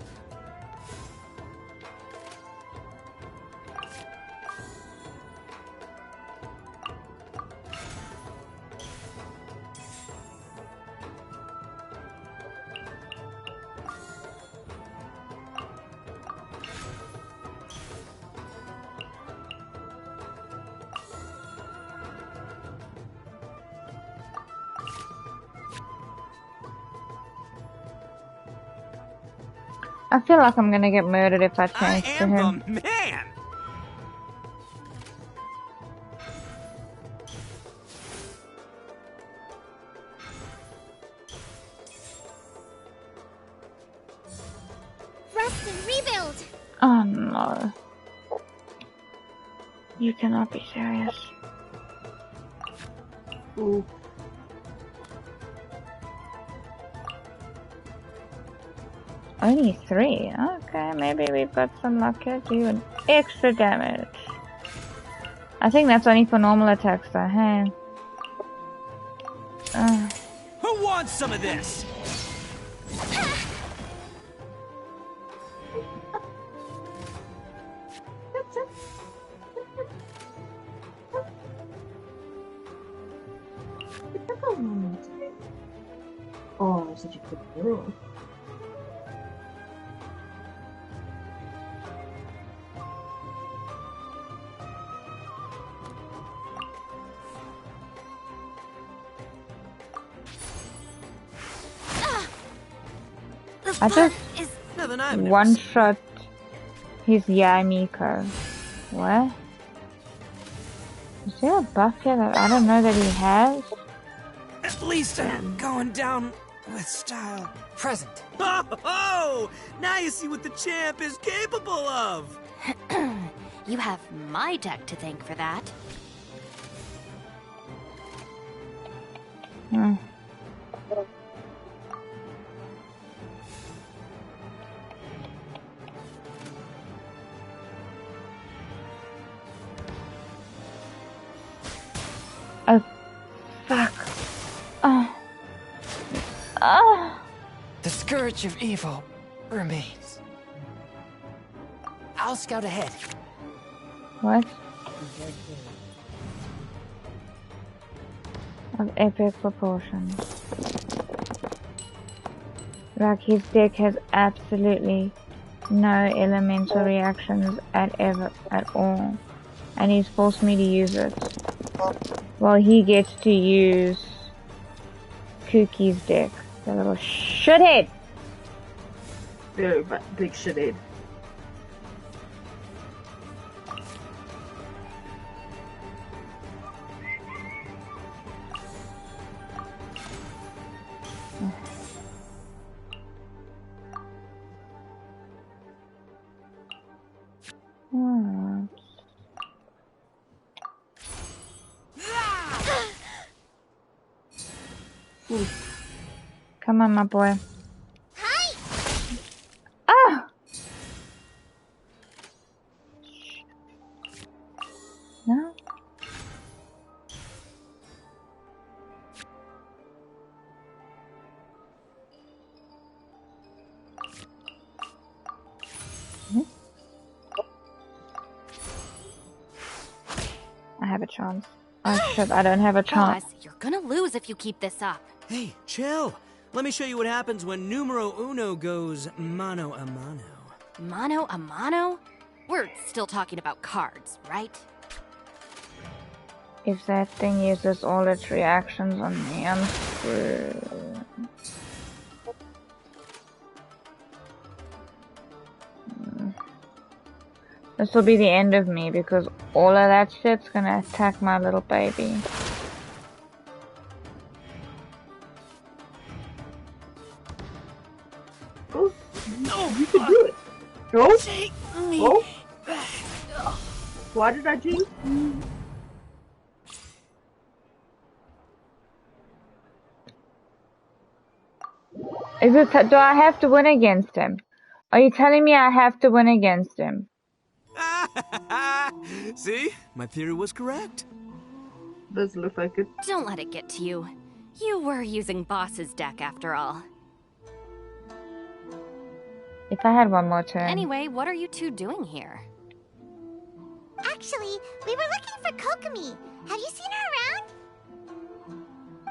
I feel like I'm gonna get murdered if I change to him. The man! Rest and rebuild. Oh no. You cannot be serious. Ooh. Only 3? Okay, maybe we've got some luck here to do an extra damage. I think that's only for normal attacks though, hey? Who wants some of this? Oh, I'm such a good girl. I just one-shot his Yamiko. What? Is there a buff here that I don't know that he has? At least I'm going down with style. Present. Oh! Now you see what the champ is capable of! You have my deck to thank for that. fuck. Oh. The scourge of evil remains. I'll scout ahead. What? Of epic proportions. Like his deck has absolutely no elemental reactions at all. And he's forced me to use it. Well, he gets to use Kookie's deck. The little shithead! Very big shithead. Come on, my boy. Ah! No? I have a chance. Oh shit, I don't have a chance. Boss, you're gonna lose if you keep this up. Hey, chill. Let me show you what happens when numero uno goes mano a mano. Mano a mano? We're still talking about cards, right? If that thing uses all its reactions on me, I'm screwed. This will be the end of me because all of that shit's gonna attack my little baby. Oh, no, you can do it. No? Take me. Oh? Why did I jinx? Is it? Do I have to win against him? Are you telling me I have to win against him? See? My theory was correct. Does look like it. Don't let it get to you. You were using Boss's deck after all. If I had one more turn. Anyway, what are you two doing here? Actually, we were looking for Kokomi. Have you seen her around?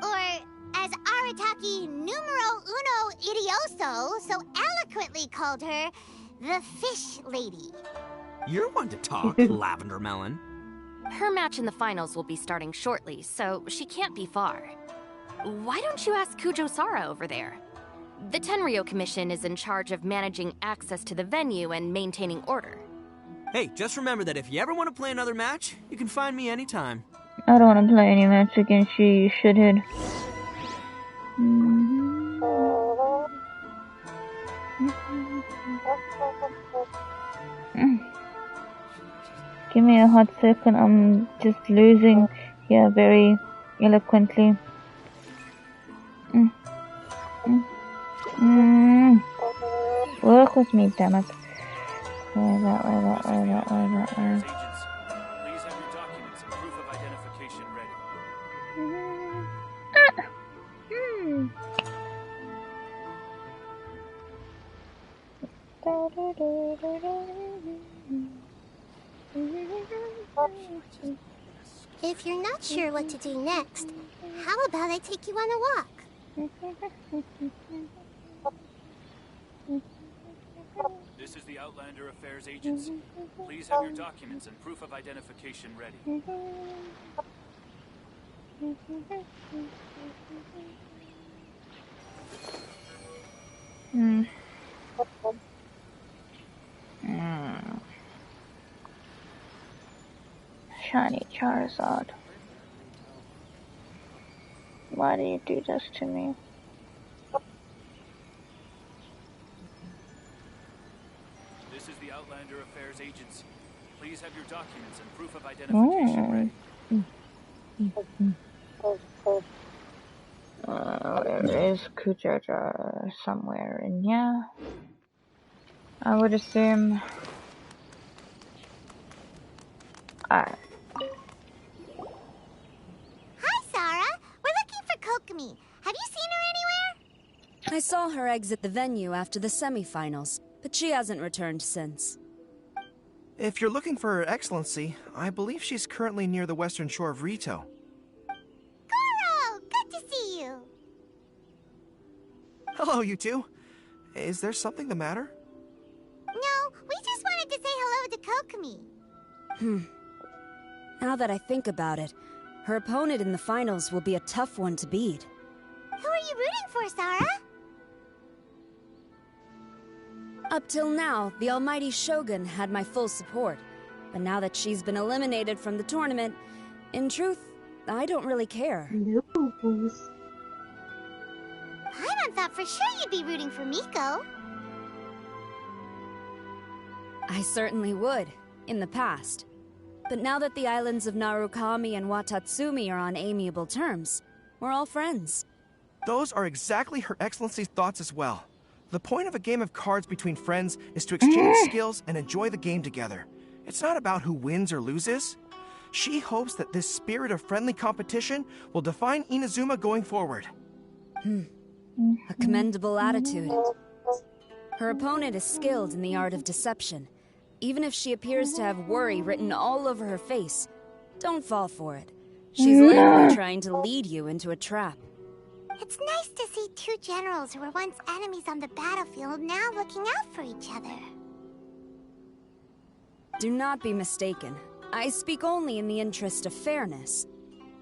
Or, as Arataki numero uno idioso so eloquently called her, the Fish Lady. You're one to talk, Lavender Melon. Her match in the finals will be starting shortly, so she can't be far. Why don't you ask Kujo-Sara over there? The Tenryo Commission is in charge of managing access to the venue and maintaining order. Hey, just remember that if you ever want to play another match, you can find me anytime. I don't want to play any match against you, you shithead. Give me a hot second, I'm just losing here very eloquently. Work with me, damn it. Where that. Please have your documents and proof of identification ready. If you're not sure what to do next, how about I take you on a walk? This is the Outlander Affairs Agency. Please have your documents and proof of identification ready. Shiny Charizard. Why do you do this to me? This is the Outlander Affairs Agency. Please have your documents and proof of identification ready. There is Kujojo somewhere in here. I would assume. Hi, Sara. We're I saw her exit the venue after the semifinals, but she hasn't returned since. If you're looking for Her Excellency, I believe she's currently near the western shore of Rito. Goro! Good to see you! Hello, you two. Is there something the matter? No, we just wanted to say hello to Kokomi. Now that I think about it, her opponent in the finals will be a tough one to beat. Who are you rooting for, Sara? Up till now, the almighty Shogun had my full support. But now that she's been eliminated from the tournament, in truth, I don't really care. Paimon thought for sure you'd be rooting for Miko. I certainly would, in the past. But now that the islands of Narukami and Watatsumi are on amiable terms, we're all friends. Those are exactly Her Excellency's thoughts as well. The point of a game of cards between friends is to exchange skills and enjoy the game together. It's not about who wins or loses. She hopes that this spirit of friendly competition will define Inazuma going forward. A commendable attitude. Her opponent is skilled in the art of deception. Even if she appears to have worry written all over her face, don't fall for it. She's likely trying to lead you into a trap. It's nice to see two generals who were once enemies on the battlefield now looking out for each other. Do not be mistaken. I speak only in the interest of fairness.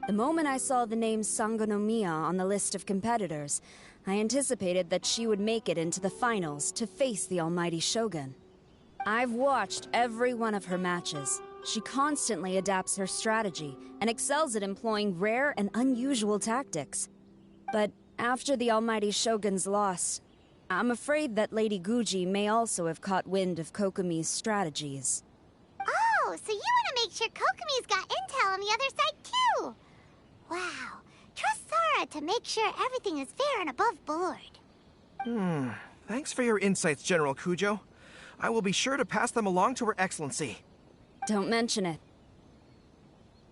The moment I saw the name Sangonomiya on the list of competitors, I anticipated that she would make it into the finals to face the almighty Shogun. I've watched every one of her matches. She constantly adapts her strategy and excels at employing rare and unusual tactics. But after the almighty Shogun's loss, I'm afraid that Lady Guji may also have caught wind of Kokomi's strategies. Oh, so you want to make sure Kokomi's got intel on the other side too? Wow. Trust Sara to make sure everything is fair and above board. Thanks for your insights, General Kujo. I will be sure to pass them along to Her Excellency. Don't mention it.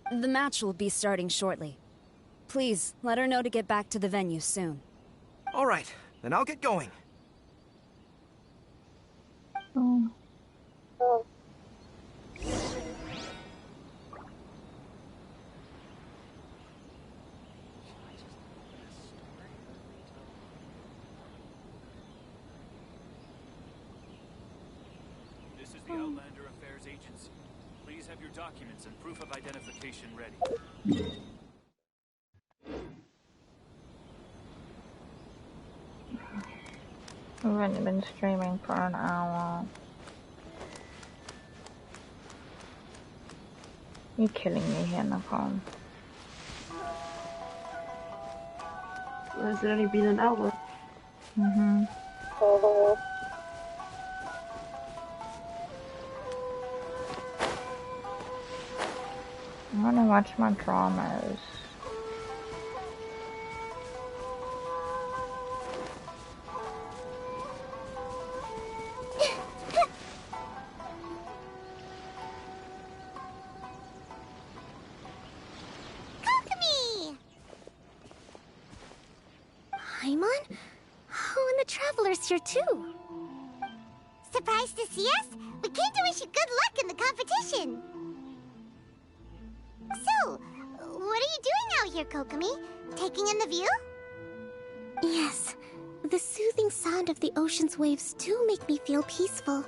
The match will be starting shortly. Please, let her know to get back to the venue soon. All right, then I'll get going. This is the Outlander Affairs Agency. Please have your documents and proof of identification ready. I've only been streaming for an hour. You're killing me here, Nicole. Has it only been an hour? I wanna watch my dramas. Paimon? Oh, and the Traveler's here too. Surprised to see us? We came to wish you good luck in the competition. So, what are you doing out here, Kokomi? Taking in the view? Yes. The soothing sound of the ocean's waves do make me feel peaceful.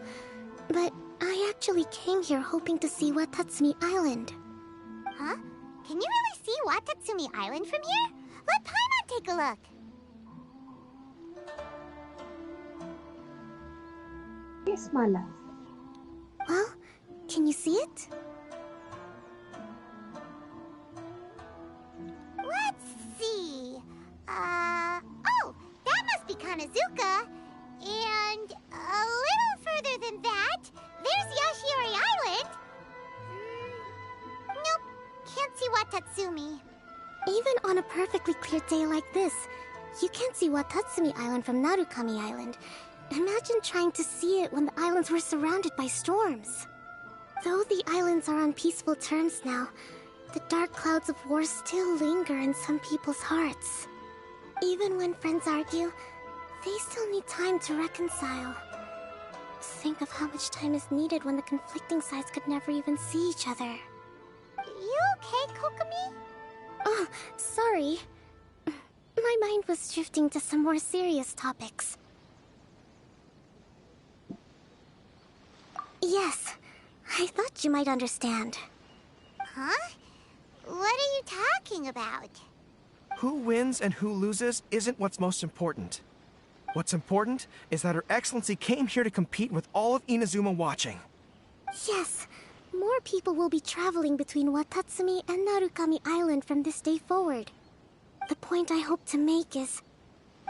But I actually came here hoping to see Watatsumi Island. Huh? Can you really see Watatsumi Island from here? Let Paimon take a look. Yes, my love. Well, can you see it? Let's see. Oh, that must be Kanazuka. And a little further than that, there's Yashiori Island. Nope, can't see Watatsumi. Even on a perfectly clear day like this, you can't see Watatsumi Island from Narukami Island. Imagine trying to see it when the islands were surrounded by storms. Though the islands are on peaceful terms now, the dark clouds of war still linger in some people's hearts. Even when friends argue, They still need time to reconcile. Think of how much time is needed when the conflicting sides could never even see each other. You okay, Kokomi? Oh, sorry. My mind was drifting to some more serious topics. Yes, I thought you might understand. Huh? What are you talking about? Who wins and who loses isn't what's most important. What's important is that Her Excellency came here to compete with all of Inazuma watching. Yes, more people will be traveling between Watatsumi and Narukami Island from this day forward. The point I hope to make is,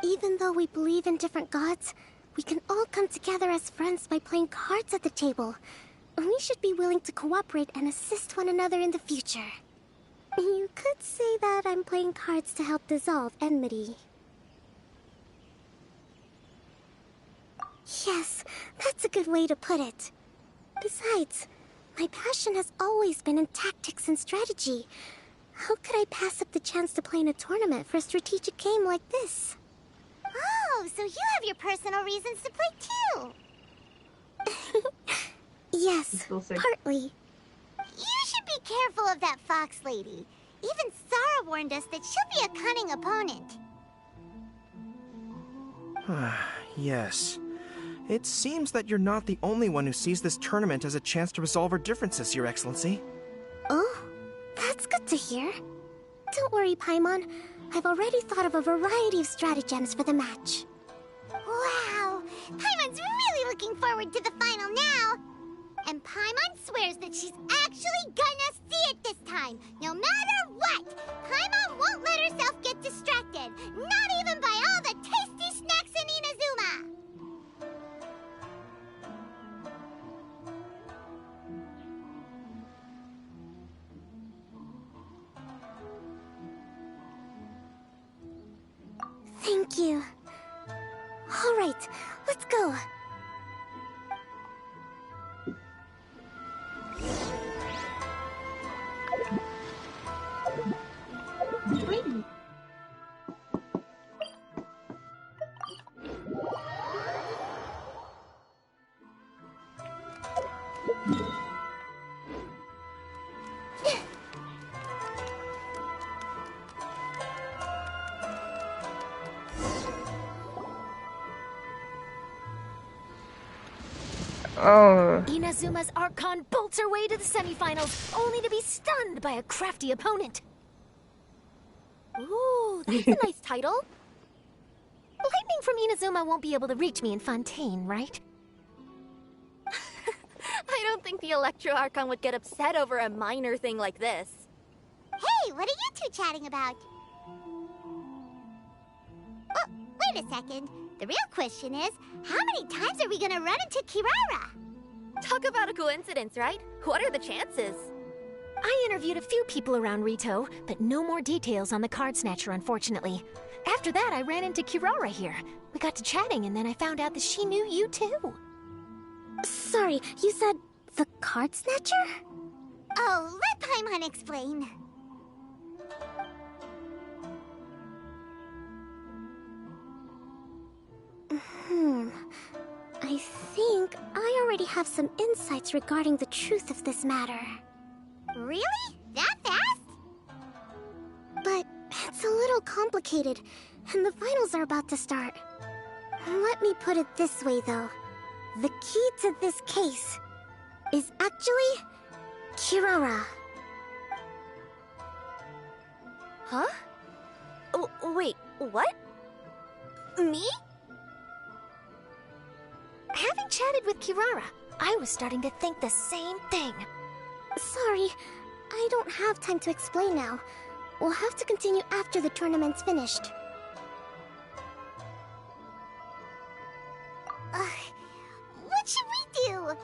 even though we believe in different gods, we can all come together as friends by playing cards at the table. We should be willing to cooperate and assist one another in the future. You could say that I'm playing cards to help dissolve enmity. Yes, that's a good way to put it. Besides, my passion has always been in tactics and strategy. How could I pass up the chance to play in a tournament for a strategic game like this? Oh, so you have your personal reasons to play too. Yes, partly. You should be careful of that fox lady. Even Sara warned us that she'll be a cunning opponent. Yes. It seems that you're not the only one who sees this tournament as a chance to resolve our differences, Your Excellency. Oh, that's good to hear. Don't worry, Paimon. I've already thought of a variety of stratagems for the match. Wow! Paimon's really looking forward to the final now! And Paimon swears that she's actually gonna see it this time, no matter what! Paimon won't let herself get distracted, not even by all the tasty snacks in Inazuma! Thank you. All right, let's go. Oh. Inazuma's Archon bolts her way to the semifinals, only to be stunned by a crafty opponent. Ooh, that's a nice title. Lightning from Inazuma won't be able to reach me in Fontaine, right? I don't think the Electro Archon would get upset over a minor thing like this. Hey, what are you two chatting about? Oh, wait a second. The real question is, how many times are we gonna run into Kirara? Talk about a coincidence, right? What are the chances? I interviewed a few people around Rito, but no more details on the Card Snatcher, unfortunately. After that, I ran into Kirara here. We got to chatting, and then I found out that she knew you too. Sorry, you said the Card Snatcher? Oh, let Paimon explain. I think I already have some insights regarding the truth of this matter. Really? That fast? But it's a little complicated, and the finals are about to start. Let me put it this way, though. The key to this case is actually Kirara. Huh? Oh, wait, what? Me? Having chatted with Kirara, I was starting to think the same thing. Sorry, I don't have time to explain now. We'll have to continue after the tournament's finished. What should we do?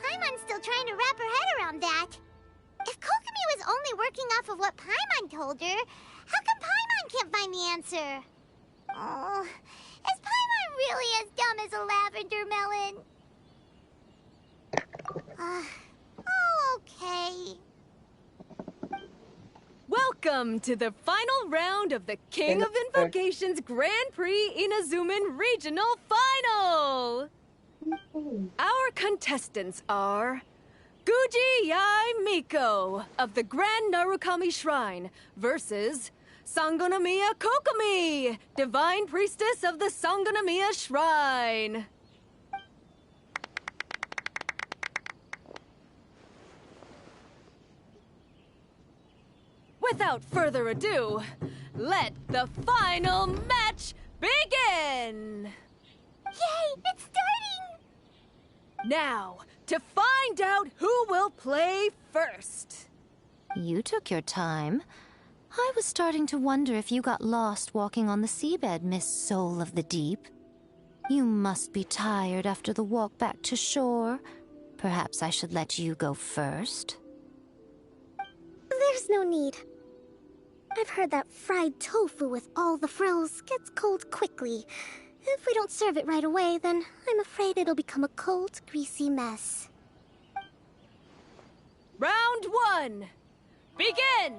Paimon's still trying to wrap her head around that. If Kokomi was only working off of what Paimon told her, how come Paimon can't find the answer? Oh, is Paimon really as dumb as a lavender melon? Oh, okay. Welcome Welcome to the final round of the King of Invocations Grand Prix Inazuman Regional Final! Our contestants are Guji Yai Miko of the Grand Narukami Shrine versus Sangonomiya Kokomi, Divine Priestess of the Sangonomiya Shrine. Without further ado, let the final match begin! Yay, it's starting! Now, to find out who will play first. You took your time. I was starting to wonder if you got lost walking on the seabed, Miss Soul of the Deep. You must be tired after the walk back to shore. Perhaps I should let you go first. There's no need. I've heard that fried tofu with all the frills gets cold quickly. If we don't serve it right away, then I'm afraid it'll become a cold, greasy mess. Round 1. Begin!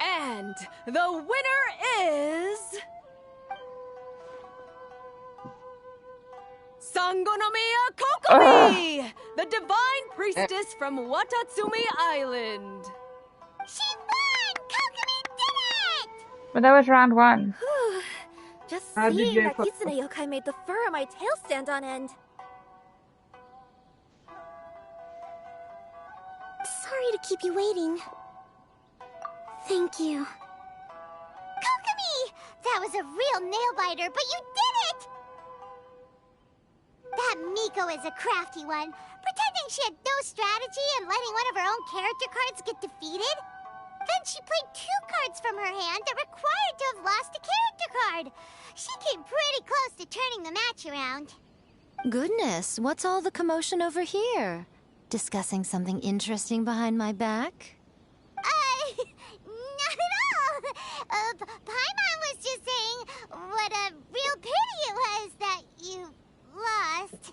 And the winner is... Sangonomiya Kokomi! The Divine Priestess from Watatsumi Island! She won! Kokomi did it! But that was round 1. Just How did seeing you that put- Kitsune yokai made the fur on my tail stand on end. Sorry to keep you waiting. Thank you. Kokomi! That was a real nail-biter, but you did it! That Miko is a crafty one, pretending she had no strategy and letting one of her own character cards get defeated. Then she played 2 cards from her hand that required to have lost a character card. She came pretty close to turning the match around. Goodness, what's all the commotion over here? Discussing something interesting behind my back? Not at all. Paimon was just saying what a real pity it was that you lost.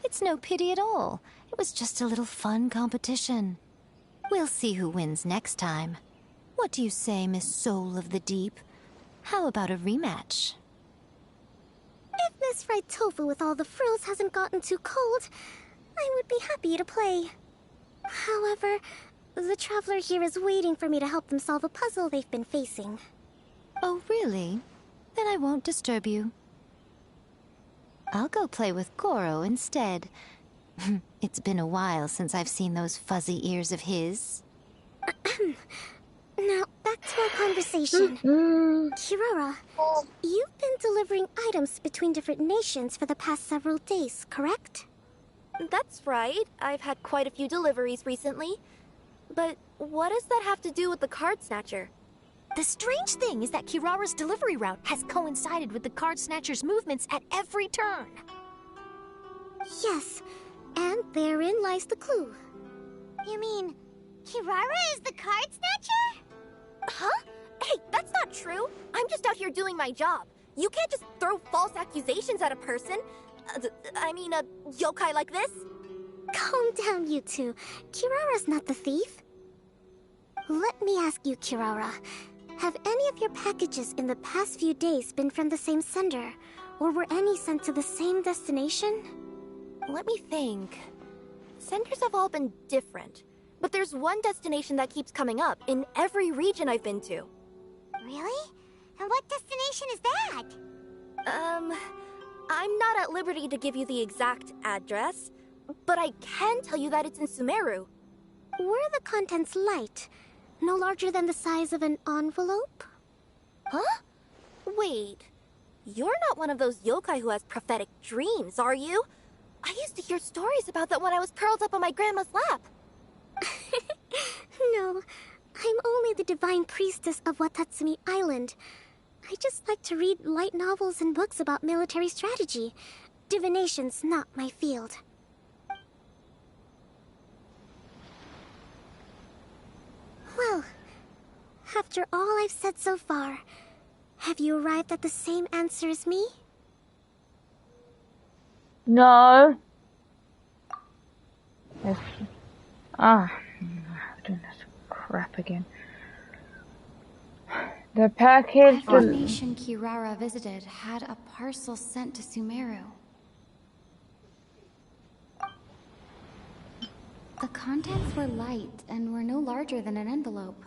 It's no pity at all. It was just a little fun competition. We'll see who wins next time. What do you say, Miss Soul of the Deep? How about a rematch? If Miss Fried Tofu with all the frills hasn't gotten too cold, I would be happy to play. However, the traveler here is waiting for me to help them solve a puzzle they've been facing. Oh, really? Then I won't disturb you. I'll go play with Goro instead. It's been a while since I've seen those fuzzy ears of his. Now, back to our conversation. Kirara, you've been delivering items between different nations for the past several days, correct? That's right. I've had quite a few deliveries recently. But what does that have to do with the Card Snatcher? The strange thing is that Kirara's delivery route has coincided with the Card Snatcher's movements at every turn. Yes, and therein lies the clue. You mean, Kirara is the card snatcher? Huh? Hey, that's not true. I'm just out here doing my job. You can't just throw false accusations at a person. I mean, a yokai like this. Calm down, you two. Kirara's not the thief. Let me ask you, Kirara. Have any of your packages in the past few days been from the same sender? Or were any sent to the same destination? Let me think. Senders have all been different. But there's one destination that keeps coming up in every region I've been to. Really? And what destination is that? I'm not at liberty to give you the exact address, but I can tell you that it's in Sumeru. Were the contents light? No larger than the size of an envelope? Huh? Wait. You're not one of those yokai who has prophetic dreams, are you? I used to hear stories about that when I was curled up on my grandma's lap. No, I'm only the Divine Priestess of Watatsumi Island. I just like to read light novels and books about military strategy. Divination's not my field. Well, after all I've said so far, have you arrived at the same answer as me? No. Yes. Ah, I'm doing this crap again. The package. Every nation Kirara visited had a parcel sent to Sumeru. The contents were light and were no larger than an envelope.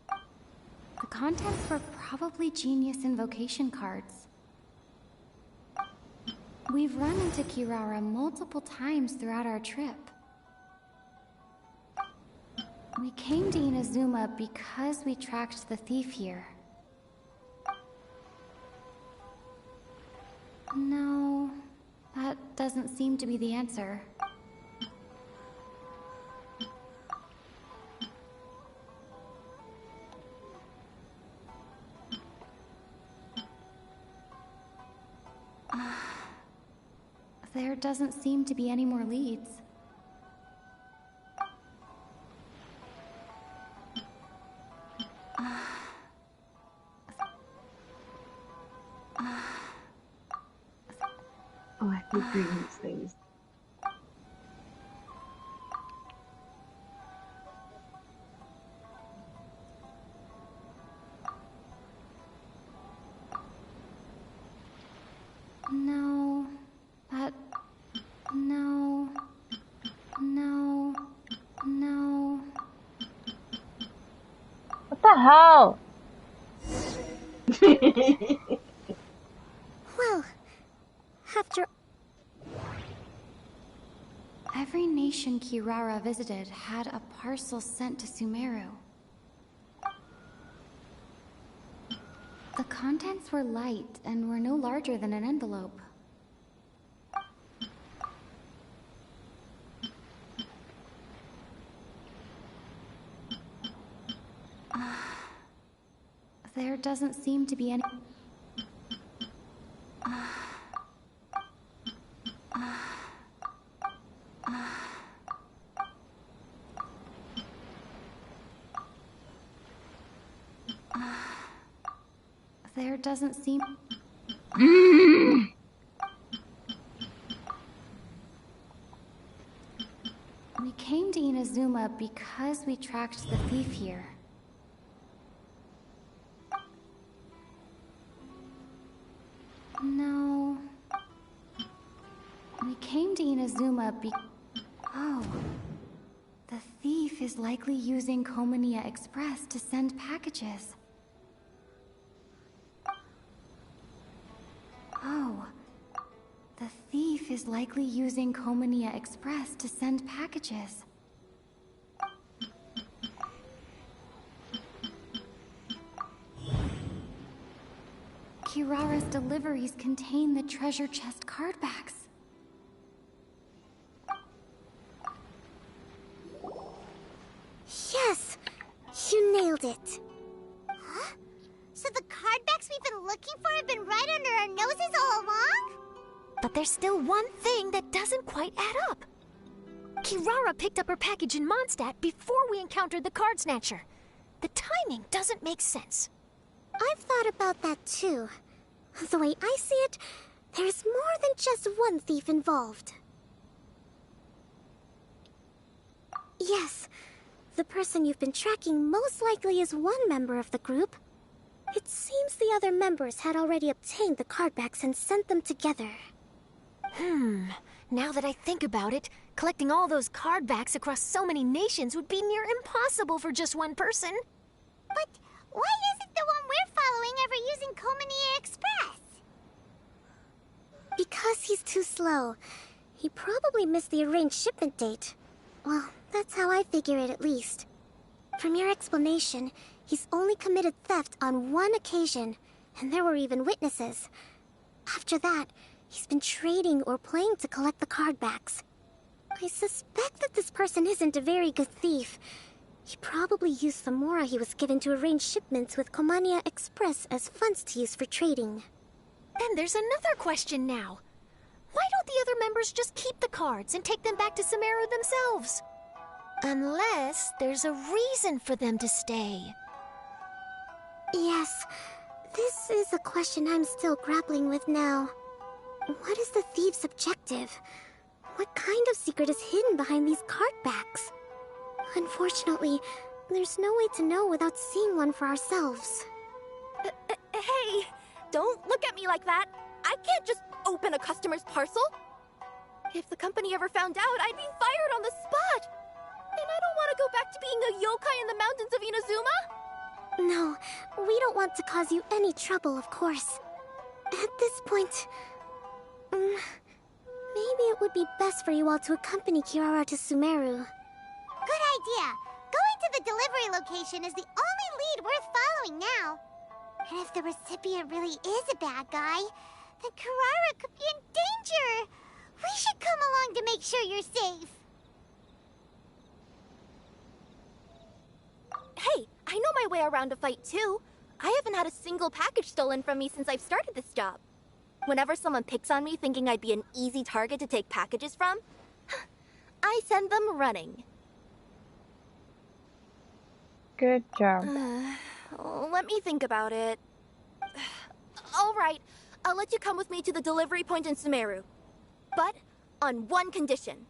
The contents were probably Genius invocation cards. We've run into Kirara multiple times throughout our trip. We came to Inazuma because we tracked the thief here. No, that doesn't seem to be the answer. There doesn't seem to be any more leads. Oh, I keep reading these things. No, but no, no, no. What the hell? Well, after every nation Kirara visited had a parcel sent to Sumeru. The contents were light and were no larger than an envelope. There doesn't seem to be any... There doesn't seem... We came to Inazuma because we tracked the thief here. No. We came to Inazuma Oh. The thief is likely using Komania Express to send packages. Oh. The thief is likely using Komania Express to send packages. Kirara's deliveries contain the treasure chest card backs. Yes! You nailed it. Huh? So the cardbacks we've been looking for have been right under our noses all along? But there's still one thing that doesn't quite add up. Kirara picked up her package in Mondstadt before we encountered the card snatcher. The timing doesn't make sense. I've thought about that too. The way I see it, there's more than just one thief involved. Yes, the person you've been tracking most likely is one member of the group. It seems the other members had already obtained the cardbacks and sent them together. Now that I think about it, collecting all those cardbacks across so many nations would be near impossible for just one person. But why isn't the one we're following ever using Komania Express? Because he's too slow. He probably missed the arranged shipment date. Well, that's how I figure it at least. From your explanation, he's only committed theft on one occasion, and there were even witnesses. After that, he's been trading or playing to collect the cardbacks. I suspect that this person isn't a very good thief. He probably used the mora he was given to arrange shipments with Komania Express as funds to use for trading. Then there's another question now. Why don't the other members just keep the cards and take them back to Sumeru themselves? Unless there's a reason for them to stay. Yes, this is a question I'm still grappling with now. What is the thief's objective? What kind of secret is hidden behind these card backs? Unfortunately, there's no way to know without seeing one for ourselves. Hey, don't look at me like that. I can't just open a customer's parcel. If the company ever found out, I'd be fired on the spot. And I don't want to go back to being a yokai in the mountains of Inazuma. No, we don't want to cause you any trouble, of course. At this point, maybe it would be best for you all to accompany Kirara to Sumeru. Good idea. Going to the delivery location is the only lead worth following now. And if the recipient really is a bad guy, then Kirara could be in danger. We should come along to make sure you're safe. Hey, I know my way around a fight too. I haven't had a single package stolen from me since I've started this job. Whenever someone picks on me thinking I'd be an easy target to take packages from, I send them running. Good job. Let me think about it. All right, I'll let you come with me to the delivery point in Sumeru. But on one condition.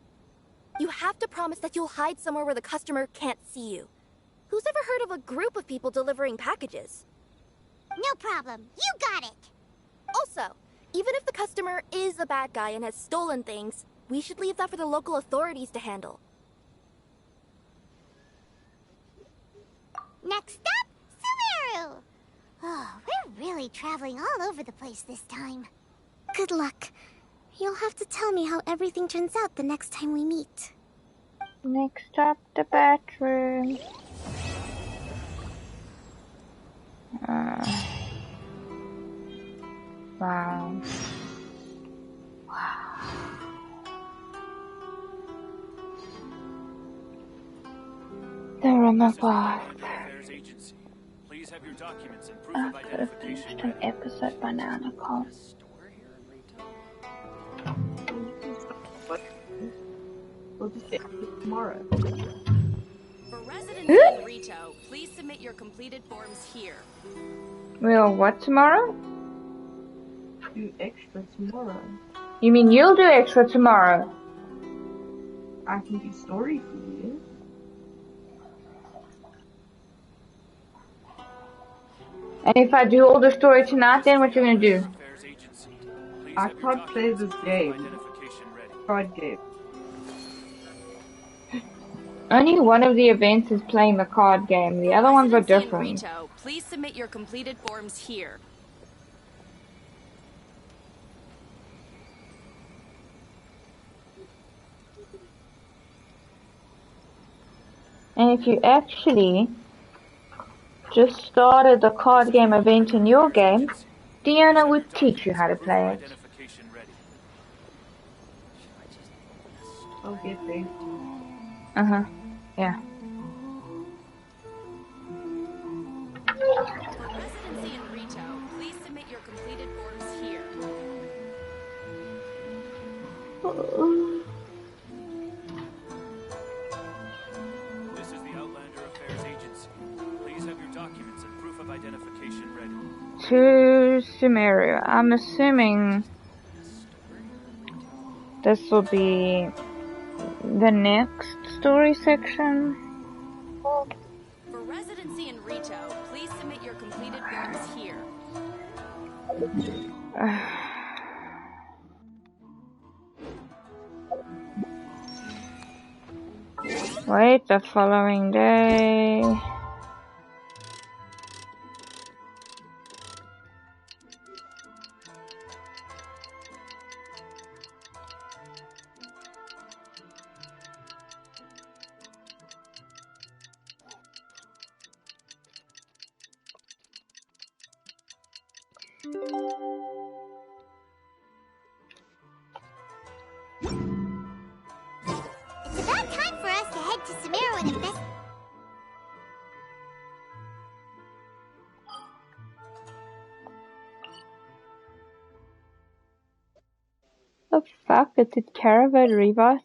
You have to promise that you'll hide somewhere where the customer can't see you. Who's ever heard of a group of people delivering packages? No problem. You got it. Also, even if the customer is a bad guy and has stolen things, we should leave that for the local authorities to handle. Next up, Sumeru! Oh, we're really traveling all over the place this time. Good luck. You'll have to tell me how everything turns out the next time we meet. Next up, the bathroom. Wow. They're in the bath. Please have your documents and proof I of could have finished an episode by now, Nicole. We'll just get it tomorrow. For residents in Rito, please submit your completed forms here. We'll what tomorrow? Do extra tomorrow. You mean you'll do extra tomorrow? I can do story for you. And if I do all the story tonight, then what you gonna do? I can't play this game. Card game. Only one of the events is playing the card game. The other ones are different. Rito, please submit your completed forms here. And if you actually just started the card game event in your game, Deanna would teach you how to play it. I'll get there. Uh-huh. Yeah. For residency in Rito, please submit your completed forms here. This is the Outlander Affairs Agency. Please have your documents and proof of identification ready. To Sumeru. I'm assuming this will be the next story section. For residency in Rito, please submit your completed forms here. Wait, the following day. It's about time for us to head to Sumeru and invest. The fuck? It's a Caravan Rebirth?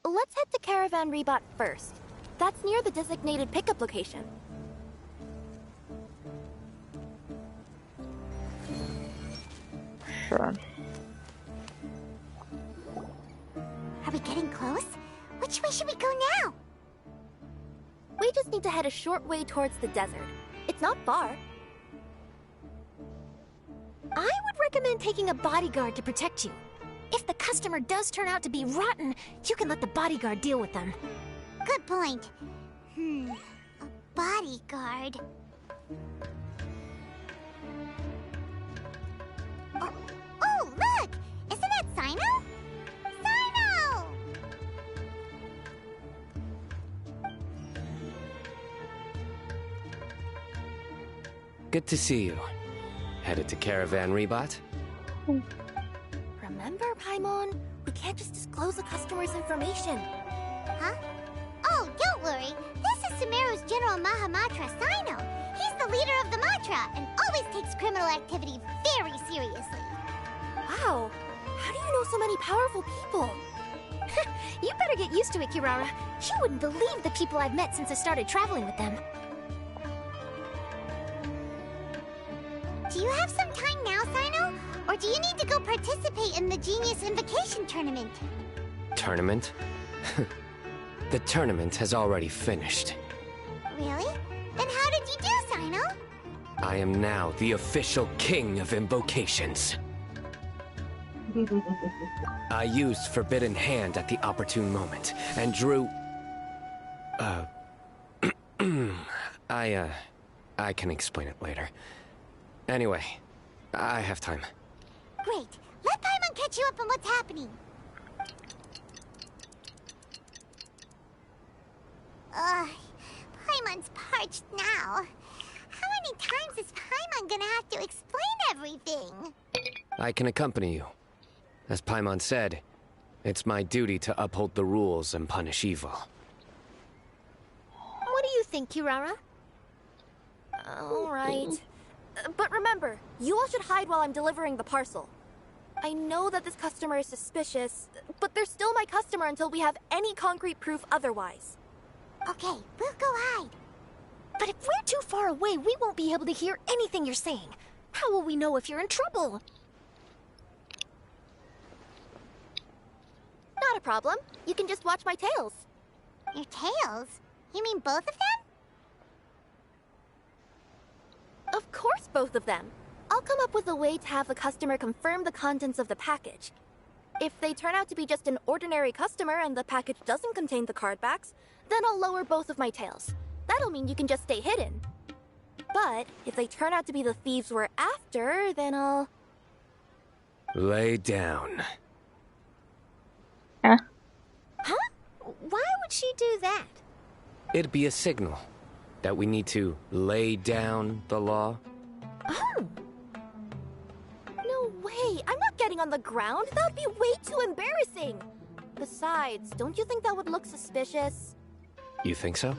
Let's head to Caravan Rebot first. That's near the designated pickup location. sure. Are we getting close? Which way should we go now? We just need to head a short way towards the desert. It's not far. I would recommend taking a bodyguard to protect you. If the customer does turn out to be rotten, you can let the bodyguard deal with them. Good point. A bodyguard. Oh, look! Isn't that Sino? Sino! Good to see you. Headed to Caravan Rebot? Remember, Paimon? We can't just disclose the customer's information. Huh? Oh, don't worry. This is Sumeru's General Mahamatra, Sino. He's the leader of the Matra and always takes criminal activity very seriously. Wow. How do you know so many powerful people? You better get used to it, Kirara. You wouldn't believe the people I've met since I started traveling with them. Do you have some time now, Sino? Or do you need to go participate in the Genius Invocation Tournament? Tournament? The tournament has already finished. Really? Then how did you do, Sino? I am now the official king of invocations. I used Forbidden Hand at the opportune moment, and drew... I can explain it later. Anyway, I have time. Great. Let Paimon catch you up on what's happening. Paimon's parched now. How many times is Paimon gonna have to explain everything? I can accompany you. As Paimon said, it's my duty to uphold the rules and punish evil. What do you think, Kirara? All right. But remember, you all should hide while I'm delivering the parcel. I know that this customer is suspicious, but they're still my customer until we have any concrete proof otherwise. Okay, we'll go hide. But if we're too far away, we won't be able to hear anything you're saying. How will we know if you're in trouble? Not a problem. You can just watch my tails. Your tails? You mean both of them? Of course, both of them. I'll come up with a way to have the customer confirm the contents of the package. If they turn out to be just an ordinary customer and the package doesn't contain the card backs, then I'll lower both of my tails. That'll mean you can just stay hidden. But if they turn out to be the thieves we're after, then I'll... Lay down. Huh? Why would she do that? It'd be a signal that we need to lay down the law. Oh! No way! I'm not getting on the ground! That would be way too embarrassing! Besides, don't you think that would look suspicious? You think so?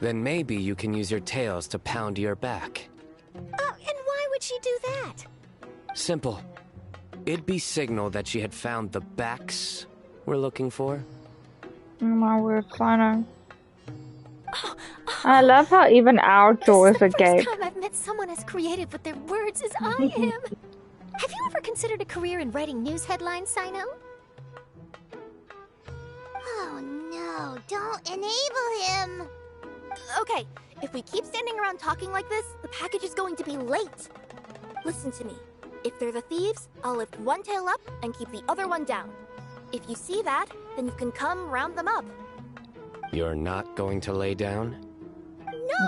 Then maybe you can use your tails to pound your back. And why would she do that? Simple. It'd be signal that she had found the backs we're looking for. Oh my word, Sino. I love how even our jaws are gay. This is the first time I've met someone as creative with their words as I am. Have you ever considered a career in writing news headlines, Sino? Oh no, don't enable him! Okay, if we keep standing around talking like this, the package is going to be late. Listen to me. If they're the thieves, I'll lift one tail up and keep the other one down. If you see that, then you can come round them up. You're not going to lay down?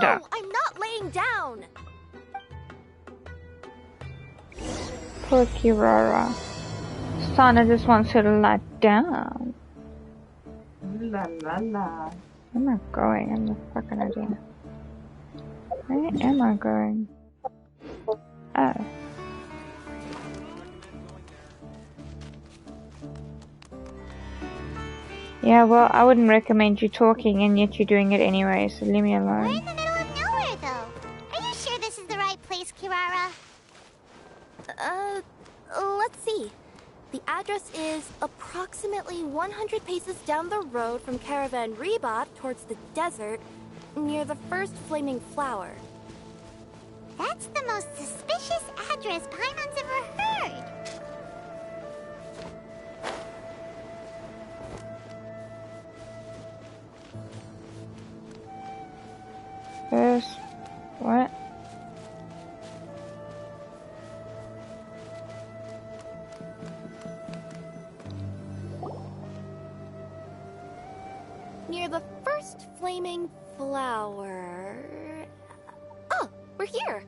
No, I'm not laying down! Poor Kirara. Sana just wants her to lie down. La la la. Where am I going? I'm the fucking idea. Where am I going? Oh. Yeah, well, I wouldn't recommend you talking, and yet you're doing it anyway, so leave me We're alone. in the middle of nowhere, though. Are you sure this is the right place, Kirara? Let's see. The address is approximately 100 paces down the road from Caravan Rebot towards the desert, near the first flaming flower. That's the most suspicious address Paimon's ever heard. First, what? Near the first flaming flower... Oh, we're here!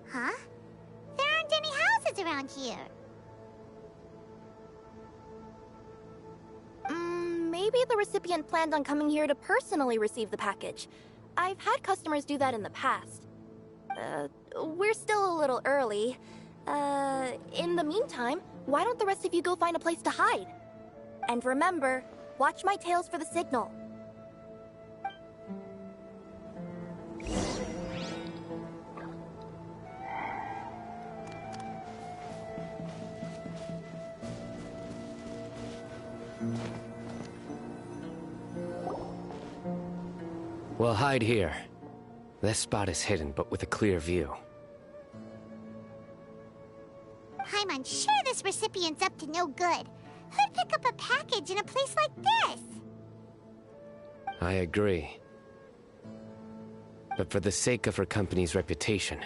Huh? There aren't any houses around here. Maybe the recipient planned on coming here to personally receive the package. I've had customers do that in the past. We're still a little early. In the meantime, why don't the rest of you go find a place to hide? And remember, watch my tails for the signal. We'll hide here. This spot is hidden, but with a clear view. Paimon, sure this recipient's up to no good. Who'd pick up a package in a place like this? I agree. But for the sake of her company's reputation,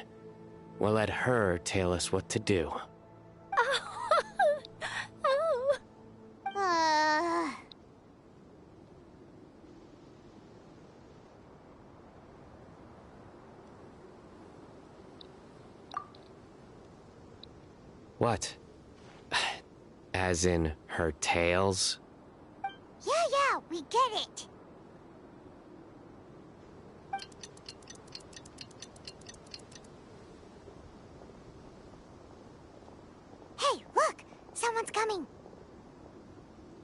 we'll let her tell us what to do. What? As in her tails? Yeah, we get it. Hey, look! Someone's coming.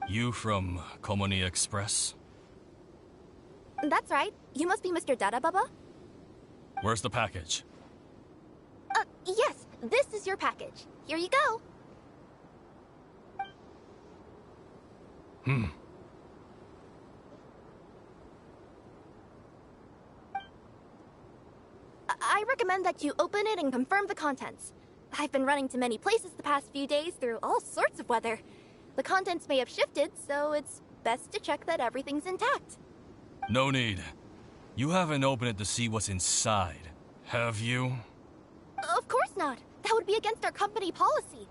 You from Komoni Express? That's right. You must be Mr. Dada Baba? Where's the package? Yes, this is your package. Here you go. I recommend that you open it and confirm the contents. I've been running to many places the past few days through all sorts of weather. The contents may have shifted, so it's best to check that everything's intact. No need. You haven't opened it to see what's inside, have you? Of course not. That would be against our company policy.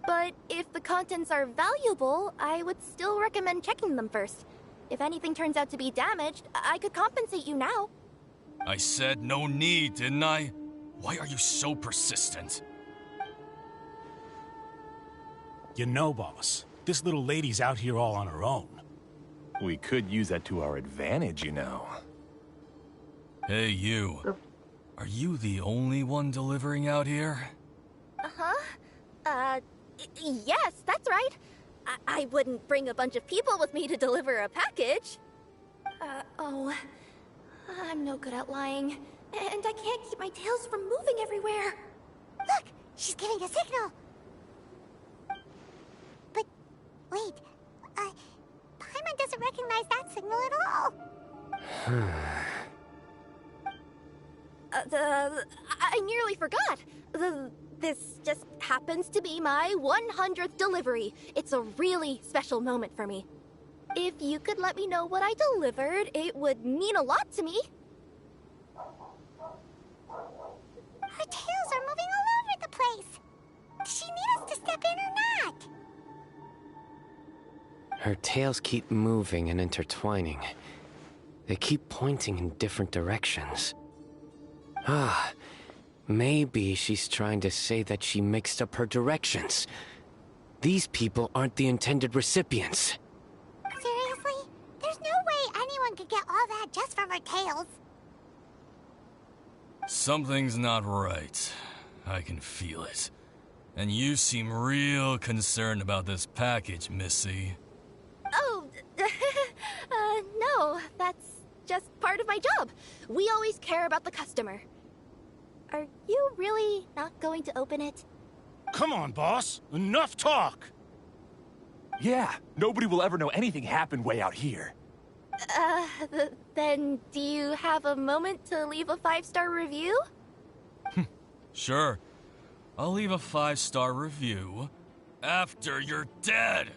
But if the contents are valuable, I would still recommend checking them first. If anything turns out to be damaged, I could compensate you now. I said no need, didn't I? Why are you so persistent? You know, boss, this little lady's out here all on her own. We could use that to our advantage, you know. Hey, you. Are you the only one delivering out here? Yes, that's right. I wouldn't bring a bunch of people with me to deliver a package. I'm no good at lying. And I can't keep my tails from moving everywhere. Look, she's giving a signal. But, wait, Paimon doesn't recognize that signal at all. I nearly forgot. This just happens to be my 100th delivery. It's a really special moment for me. If you could let me know what I delivered, it would mean a lot to me. Her tails are moving all over the place. Does she need us to step in or not? Her tails keep moving and intertwining. They keep pointing in different directions. Maybe she's trying to say that she mixed up her directions. These people aren't the intended recipients. Seriously? There's no way anyone could get all that just from her tails. Something's not right. I can feel it. And you seem real concerned about this package, Missy. Oh, no, that's just part of my job. We always care about the customer. Are you really not going to open it? Come on, boss. Enough talk. Yeah, nobody will ever know anything happened way out here. Then do you have a moment to leave a 5-star review? Sure. I'll leave a 5-star review after you're dead.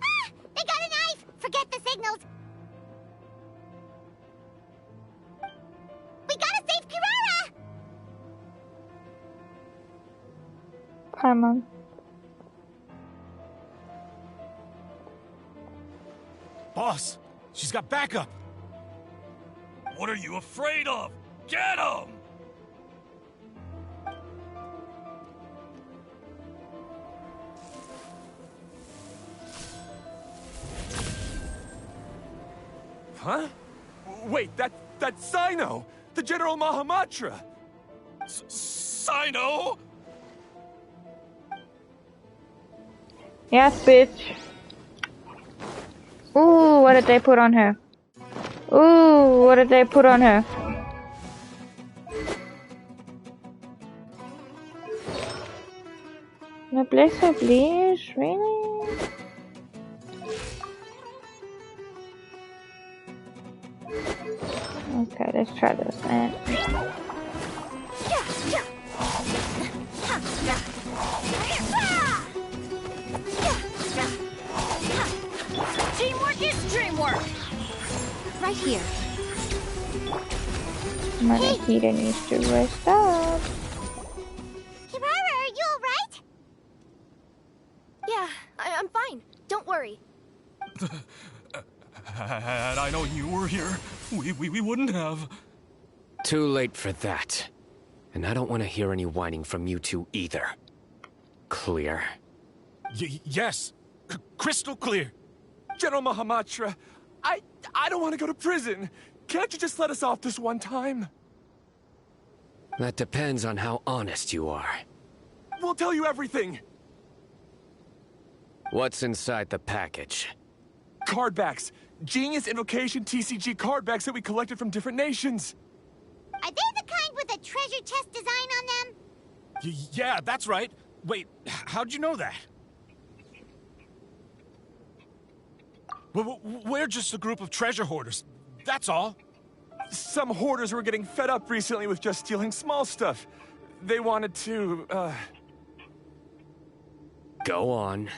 Ah! They got a knife! Forget the signals! We gotta save Kirara! Paimon. Boss, she's got backup. What are you afraid of? Get him! Huh? Wait, that's Cyno! The General Mahamatra! Cyno? Yes, bitch. Ooh, what did they put on her? Ooh, what did they put on her? Noblesse oblige? Really? Okay, let's try this, man. Teamwork is dreamwork! Right here. Manahita needs to rest up. Kirara, are you alright? Yeah, I'm fine. Don't worry. Had I known you were here, we wouldn't have. Too late for that. And I don't want to hear any whining from you two either. Clear? Yes. Crystal clear. General Mahamatra, I don't want to go to prison. Can't you just let us off this one time? That depends on how honest you are. We'll tell you everything. What's inside the package? Card backs. Genius Invocation TCG card backs that we collected from different nations. Are they the kind with a treasure chest design on them? Yeah, that's right. Wait, how'd you know that? We're just a group of treasure hoarders. That's all. Some hoarders were getting fed up recently with just stealing small stuff. They wanted to, Go on.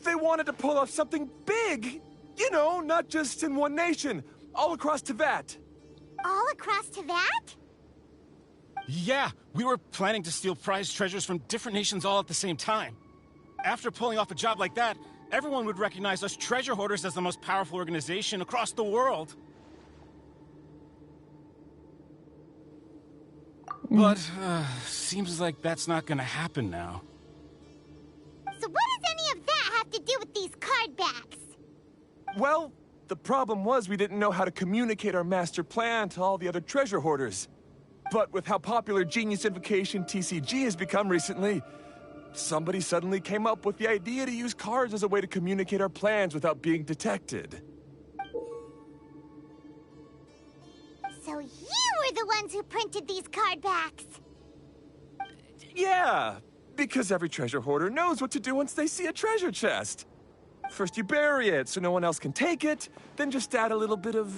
They wanted to pull off something big! You know, not just in one nation. All across Teyvat. All across Teyvat? Yeah, we were planning to steal prized treasures from different nations all at the same time. After pulling off a job like that, everyone would recognize us treasure hoarders as the most powerful organization across the world. But, seems like that's not gonna happen now. So what does any of that have to do with these card backs? Well, the problem was we didn't know how to communicate our master plan to all the other treasure hoarders. But with how popular Genius Invocation TCG has become recently, somebody suddenly came up with the idea to use cards as a way to communicate our plans without being detected. So you were the ones who printed these card backs? Yeah, because every treasure hoarder knows what to do once they see a treasure chest. First you bury it so no one else can take it, then just add a little bit of...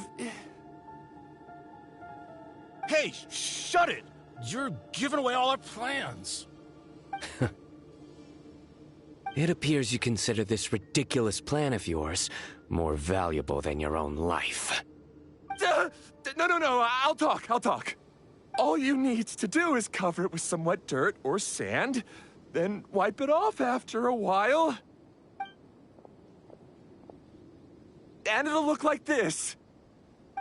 Hey, shut it! You're giving away all our plans. It appears you consider this ridiculous plan of yours more valuable than your own life. No, I'll talk. All you need to do is cover it with some wet dirt or sand, then wipe it off after a while. And it'll look like this.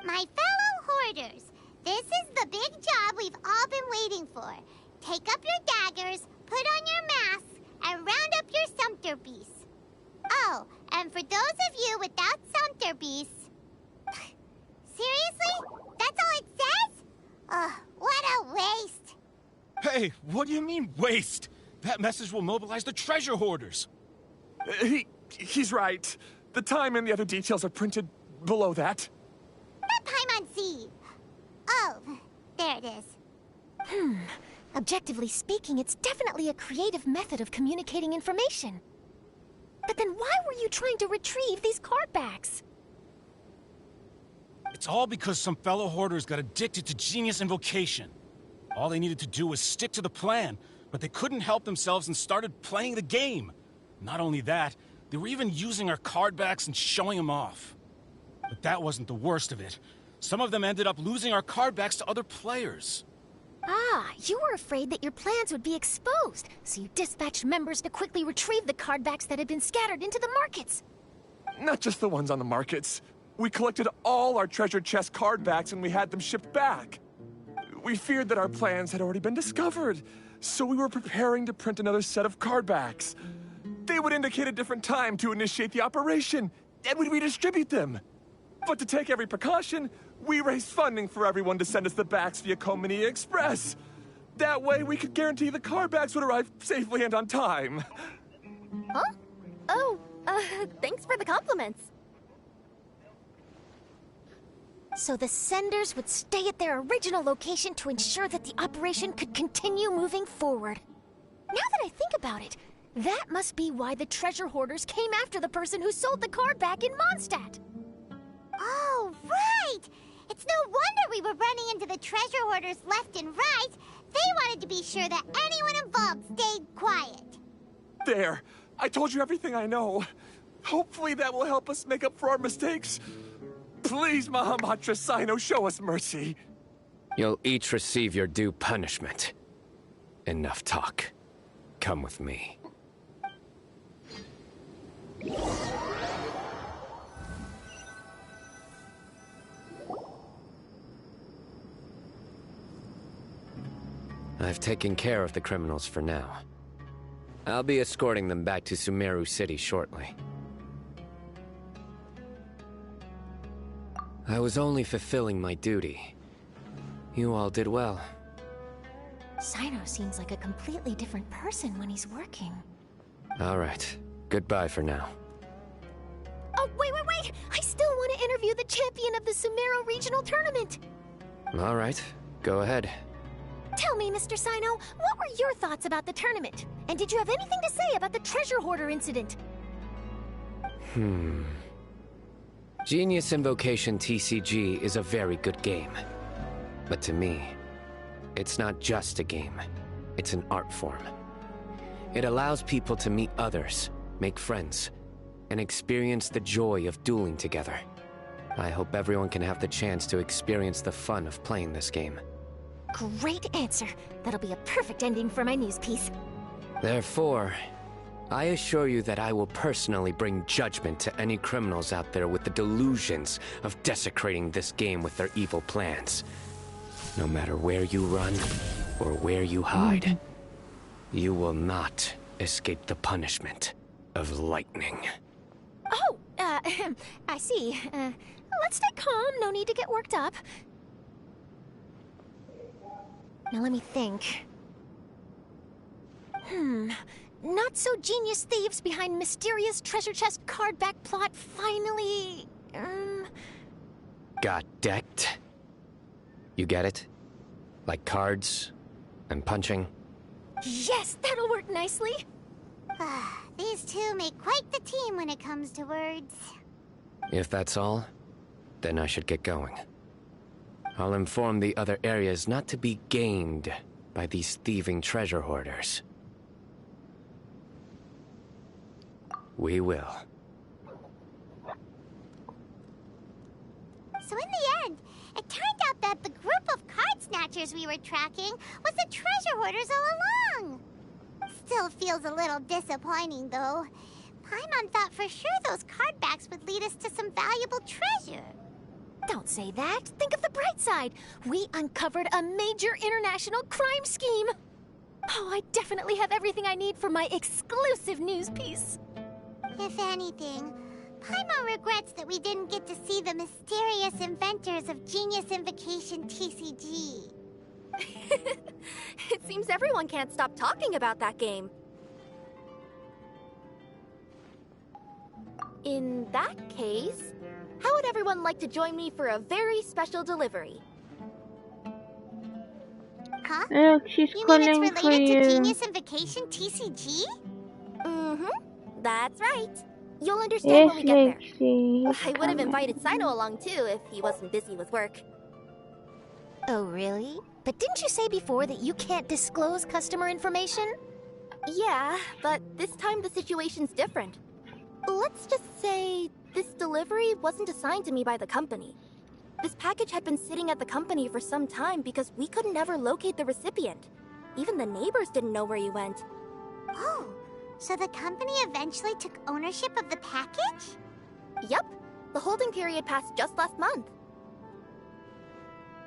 My fellow hoarders, this is the big job we've all been waiting for. Take up your daggers, put on your masks, and round up your sumpter beasts. Oh, and for those of you without sumpter beasts... Seriously? That's all it says? Ugh, what a waste. Hey, what do you mean, waste? That message will mobilize the treasure hoarders. He's right. The time and the other details are printed below that. Let Paimon see. Oh, there it is. Objectively speaking, it's definitely a creative method of communicating information. But then why were you trying to retrieve these card backs? It's all because some fellow hoarders got addicted to Genius Invocation. All they needed to do was stick to the plan, but they couldn't help themselves and started playing the game. Not only that, they were even using our card backs and showing them off. But that wasn't the worst of it. Some of them ended up losing our card backs to other players. Ah, you were afraid that your plans would be exposed, so you dispatched members to quickly retrieve the card backs that had been scattered into the markets. Not just the ones on the markets. We collected all our treasure chest card backs and we had them shipped back. We feared that our plans had already been discovered, so we were preparing to print another set of card backs. They would indicate a different time to initiate the operation, and we'd redistribute them. But to take every precaution, we raised funding for everyone to send us the backs via Komania Express. That way, we could guarantee the card backs would arrive safely and on time. Huh? Oh, thanks for the compliments. So the senders would stay at their original location to ensure that the operation could continue moving forward. Now that I think about it, that must be why the treasure hoarders came after the person who sold the card back in Mondstadt. Oh, right! It's no wonder we were running into the treasure hoarders left and right. They wanted to be sure that anyone involved stayed quiet. There! I told you everything I know. Hopefully that will help us make up for our mistakes. Please, Mahamatra Sino, show us mercy. You'll each receive your due punishment. Enough talk. Come with me. I've taken care of the criminals for now. I'll be escorting them back to Sumeru City shortly. I was only fulfilling my duty. You all did well. Sino seems like a completely different person when he's working. All right. Goodbye for now. Oh, wait! I still want to interview the champion of the Sumeru Regional Tournament! All right. Go ahead. Tell me, Mr. Sino, what were your thoughts about the tournament? And did you have anything to say about the treasure hoarder incident? Genius Invocation TCG is a very good game. But to me, it's not just a game. It's an art form. It allows people to meet others, make friends, and experience the joy of dueling together. I hope everyone can have the chance to experience the fun of playing this game. Great answer. That'll be a perfect ending for my news piece. Therefore, I assure you that I will personally bring judgment to any criminals out there with the delusions of desecrating this game with their evil plans. No matter where you run or where you hide, you will not escape the punishment of lightning. Oh, I see. Let's stay calm. No need to get worked up. Now let me think. Not so genius thieves behind mysterious treasure chest card back plot finally... Got decked? You get it? Like cards and punching? Yes, that'll work nicely. These two make quite the team when it comes to words. If that's all, then I should get going. I'll inform the other areas not to be gamed by these thieving treasure hoarders. We will. So in the end, it turned out that the group of card snatchers we were tracking was the treasure hoarders all along. Still feels a little disappointing, though. Paimon thought for sure those card backs would lead us to some valuable treasure. Don't say that. Think of the bright side. We uncovered a major international crime scheme. Oh, I definitely have everything I need for my exclusive news piece. If anything, Paimon regrets that we didn't get to see the mysterious inventors of Genius Invocation TCG. It seems everyone can't stop talking about that game. In that case, how would everyone like to join me for a very special delivery? Huh? Look, she's You mean calling it's for related you. to Genius Invocation TCG? Mm-hmm. That's right. You'll understand when we get there. Lexi. I would have invited Sino along too if he wasn't busy with work. Oh, really? But didn't you say before that you can't disclose customer information? Yeah, but this time the situation's different. Let's just say this delivery wasn't assigned to me by the company. This package had been sitting at the company for some time because we could never locate the recipient. Even the neighbors didn't know where he went. Oh, so the company eventually took ownership of the package? Yep. The holding period passed just last month.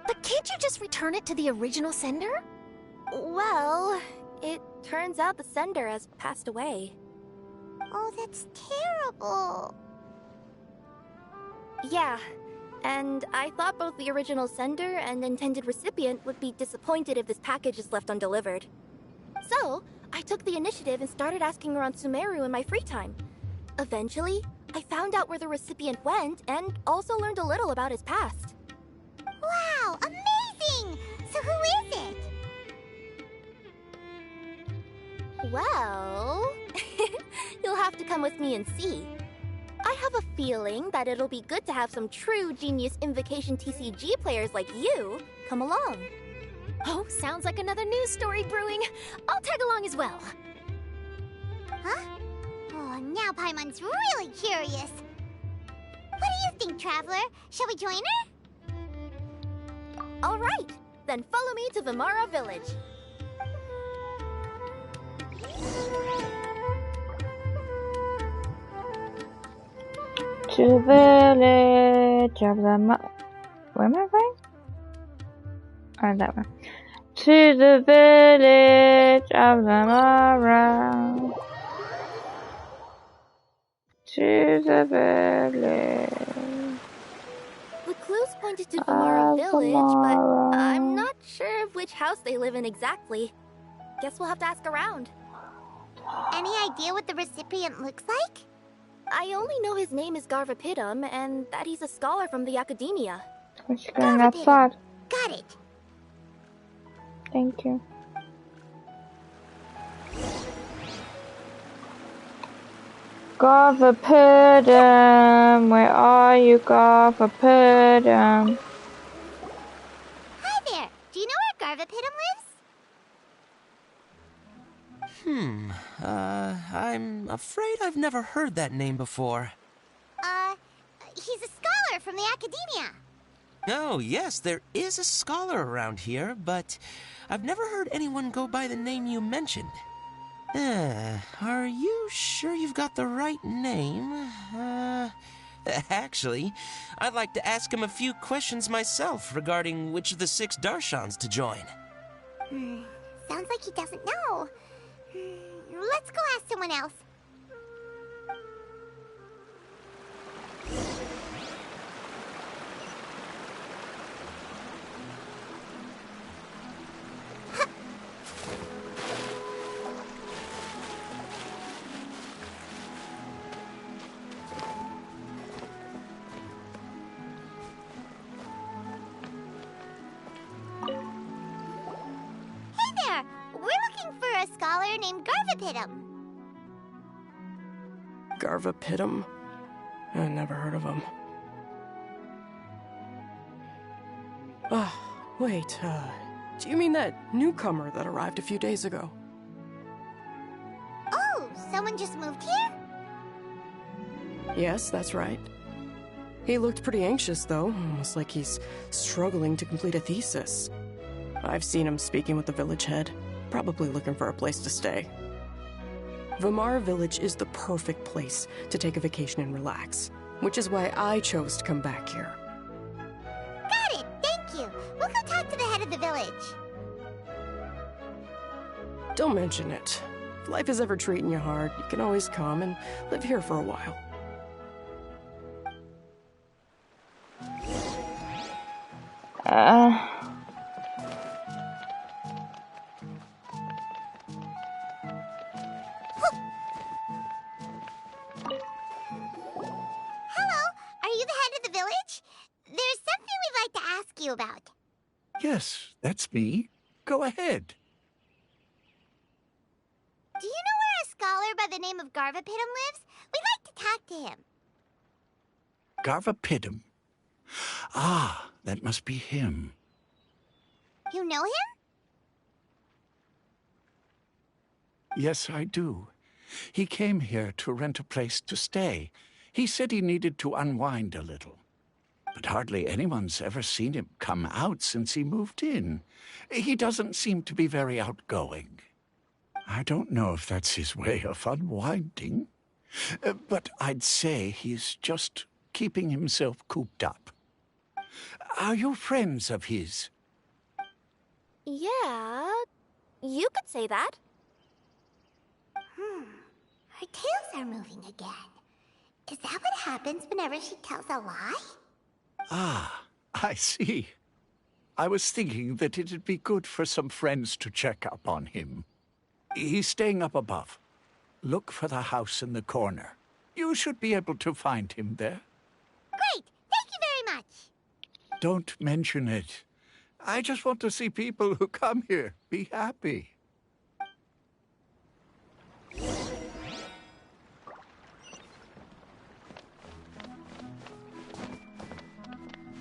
But can't you just return it to the original sender? Well, it turns out the sender has passed away. Oh, that's terrible. Yeah, and I thought both the original sender and intended recipient would be disappointed if this package is left undelivered. So, I took the initiative and started asking around Sumeru in my free time. Eventually, I found out where the recipient went and also learned a little about his past. Wow, amazing! So who is it? Well, you'll have to come with me and see. I have a feeling that it'll be good to have some true genius Invocation TCG players like you come along. Oh, sounds like another news story brewing. I'll tag along as well. Huh? Oh, now Paimon's really curious. What do you think, Traveler? Shall we join her? All right, then follow me to Vimara Village. To the village of the where am I going? Oh, that one. To the village of the Mara. To the village. The clues pointed to Vimara Village, but I'm not sure of which house they live in exactly. Guess we'll have to ask around. Any idea what the recipient looks like? I only know his name is Garvapidum and that he's a scholar from the Academia. We're just going outside. Got it. Thank you. Garvapidum, where are you, Garvapidum? Hi there. Do you know where Garvapidum lives? I'm afraid I've never heard that name before. He's a scholar from the Academia. Oh, yes, there is a scholar around here, but I've never heard anyone go by the name you mentioned. Are you sure you've got the right name? Actually, I'd like to ask him a few questions myself regarding which of the 6 Darshans to join. Sounds like he doesn't know. Let's go ask someone else. A scholar named Garvapidum. Garvapidum? I never heard of him. Wait, do you mean that newcomer that arrived a few days ago? Oh, someone just moved here? Yes, that's right. He looked pretty anxious, though, almost like he's struggling to complete a thesis. I've seen him speaking with the village head. Probably looking for a place to stay. Vimara Village is the perfect place to take a vacation and relax, which is why I chose to come back here. Got it, thank you. We'll go talk to the head of the village. Don't mention it. If life is ever treating you hard, you can always come and live here for a while. About. Yes, that's me. Go ahead. Do you know where a scholar by the name of Garvapidum lives? We'd like to talk to him. Garvapidum. Ah, that must be him. You know him? Yes, I do. He came here to rent a place to stay. He said he needed to unwind a little. But hardly anyone's ever seen him come out since he moved in. He doesn't seem to be very outgoing. I don't know if that's his way of unwinding, but I'd say he's just keeping himself cooped up. Are you friends of his? Yeah, you could say that. Her tails are moving again. Is that what happens whenever she tells a lie? Ah, I see. I was thinking that it'd be good for some friends to check up on him. He's staying up above. Look for the house in the corner. You should be able to find him there. Great! Thank you very much! Don't mention it. I just want to see people who come here be happy.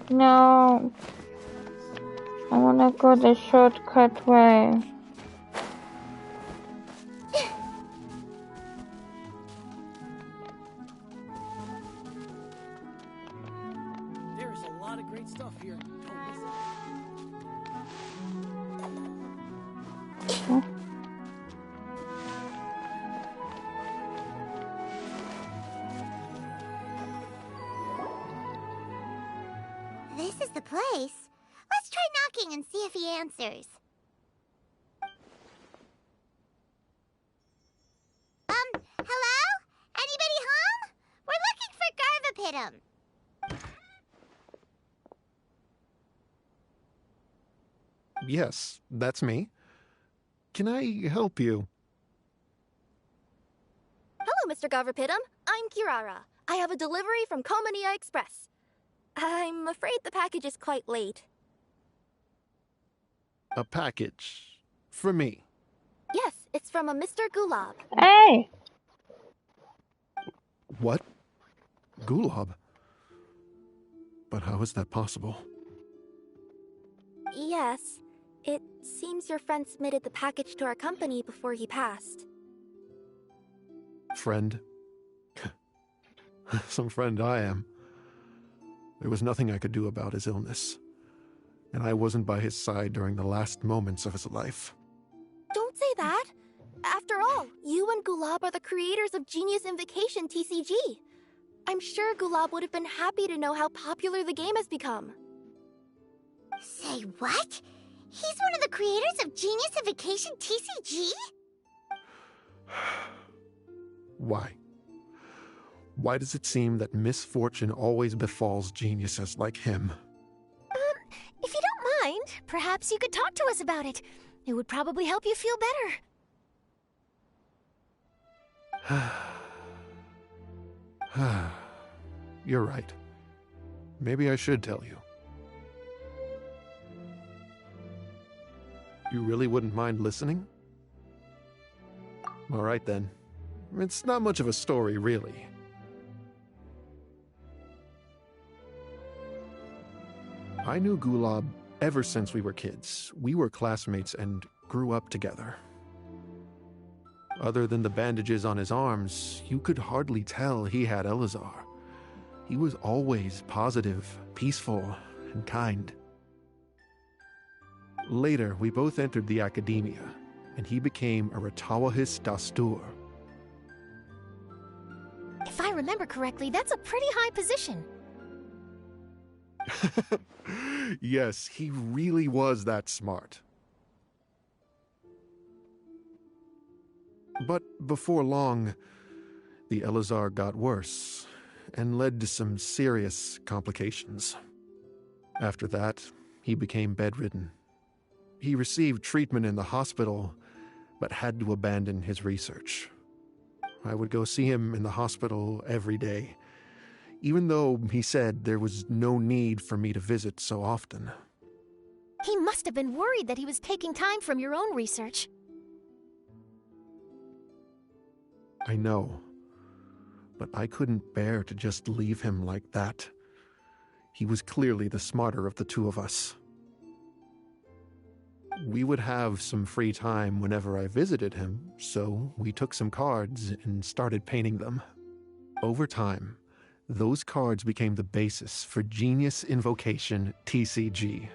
No. I wanna go the shortcut way. There's a lot of great stuff here. Don't miss it. This is the place. Let's try knocking and see if he answers. Hello? Anybody home? We're looking for Garvapidum. Yes, that's me. Can I help you? Hello, Mr. Garvapidum. I'm Kirara. I have a delivery from Komania Express. I'm afraid the package is quite late. A package. For me. Yes, it's from a Mr. Gulab. Hey! What? Gulab? But how is that possible? Yes. It seems your friend submitted the package to our company before he passed. Friend? Some friend I am. There was nothing I could do about his illness, and I wasn't by his side during the last moments of his life. Don't say that! After all, you and Gulab are the creators of Genius Invocation TCG. I'm sure Gulab would have been happy to know how popular the game has become. Say what? He's one of the creators of Genius Invocation TCG? Why? Why does it seem that misfortune always befalls geniuses like him? If you don't mind, perhaps you could talk to us about it. It would probably help you feel better. You're right. Maybe I should tell you. You really wouldn't mind listening? All right then. It's not much of a story, really. I knew Gulab ever since we were kids. We were classmates and grew up together. Other than the bandages on his arms, you could hardly tell he had Elazar. He was always positive, peaceful, and kind. Later, we both entered the academia, and he became a Ratawahis Dastur. If I remember correctly, that's a pretty high position. Yes, he really was that smart. But before long, the Elazar got worse and led to some serious complications. After that, he became bedridden. He received treatment in the hospital, but had to abandon his research. I would go see him in the hospital every day, even though he said there was no need for me to visit so often. He must have been worried that he was taking time from your own research. I know. But I couldn't bear to just leave him like that. He was clearly the smarter of the two of us. We would have some free time whenever I visited him, so we took some cards and started painting them. Over time, those cards became the basis for Genius Invocation TCG.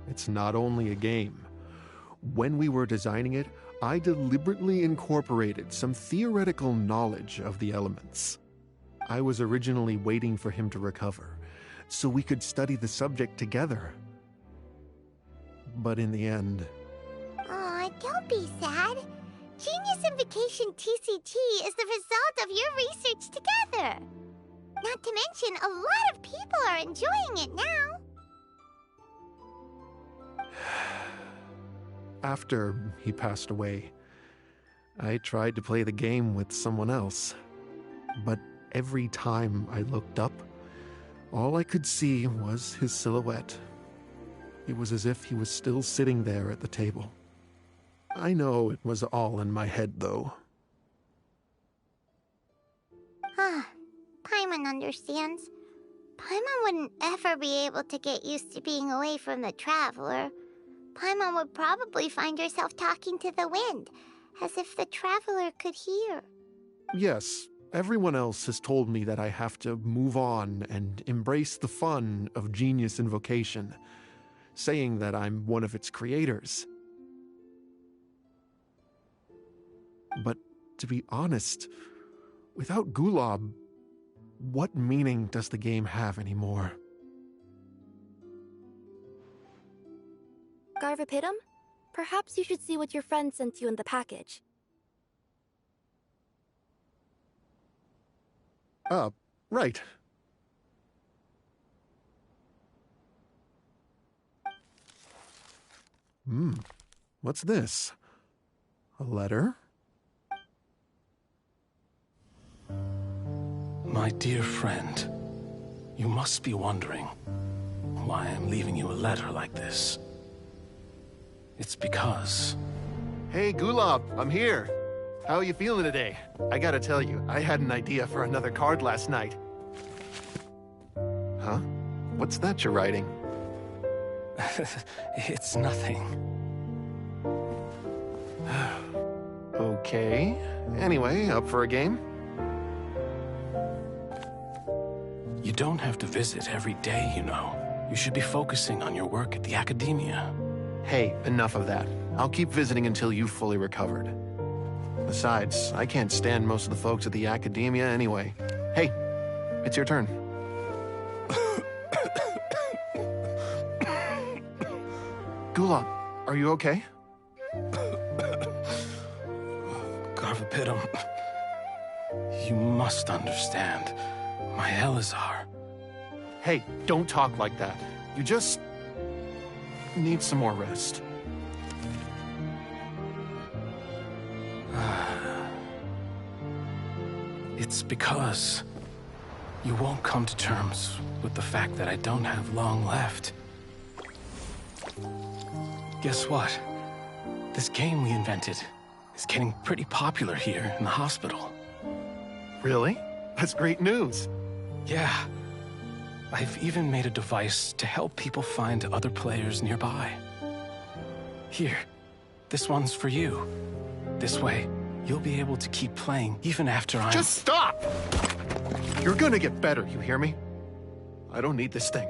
It's not only a game. When we were designing it, I deliberately incorporated some theoretical knowledge of the elements. I was originally waiting for him to recover, so we could study the subject together. But in the end... Aw, don't be sad. Genius Invocation TCG is the result of your research together. Not to mention, a lot of people are enjoying it now. After he passed away, I tried to play the game with someone else. But every time I looked up, all I could see was his silhouette. It was as if he was still sitting there at the table. I know it was all in my head, though. Paimon understands. Paimon wouldn't ever be able to get used to being away from the Traveler. Paimon would probably find herself talking to the wind, as if the Traveler could hear. Yes, everyone else has told me that I have to move on and embrace the fun of Genius Invocation, saying that I'm one of its creators. But to be honest, without Gulob, what meaning does the game have anymore? Garvapidum? Perhaps you should see what your friend sent you in the package. Right. What's this? A letter? My dear friend, you must be wondering why I'm leaving you a letter like this. It's because... Hey, Gulob, I'm here. How are you feeling today? I gotta tell you, I had an idea for another card last night. Huh? What's that you're writing? It's nothing. Okay. Anyway, up for a game? You don't have to visit every day, you know. You should be focusing on your work at the academia. Hey, enough of that. I'll keep visiting until you've fully recovered. Besides, I can't stand most of the folks at the academia anyway. Hey, it's your turn. Gulob, are you okay? Garvapidum, you must understand. My Elazar. Hey, don't talk like that. You just need some more rest. It's because you won't come to terms with the fact that I don't have long left. Guess what? This game we invented is getting pretty popular here in the hospital. Really? That's great news. Yeah. I've even made a device to help people find other players nearby. Here, this one's for you. This way, you'll be able to keep playing even after I'm... Just stop! You're gonna get better, you hear me? I don't need this thing.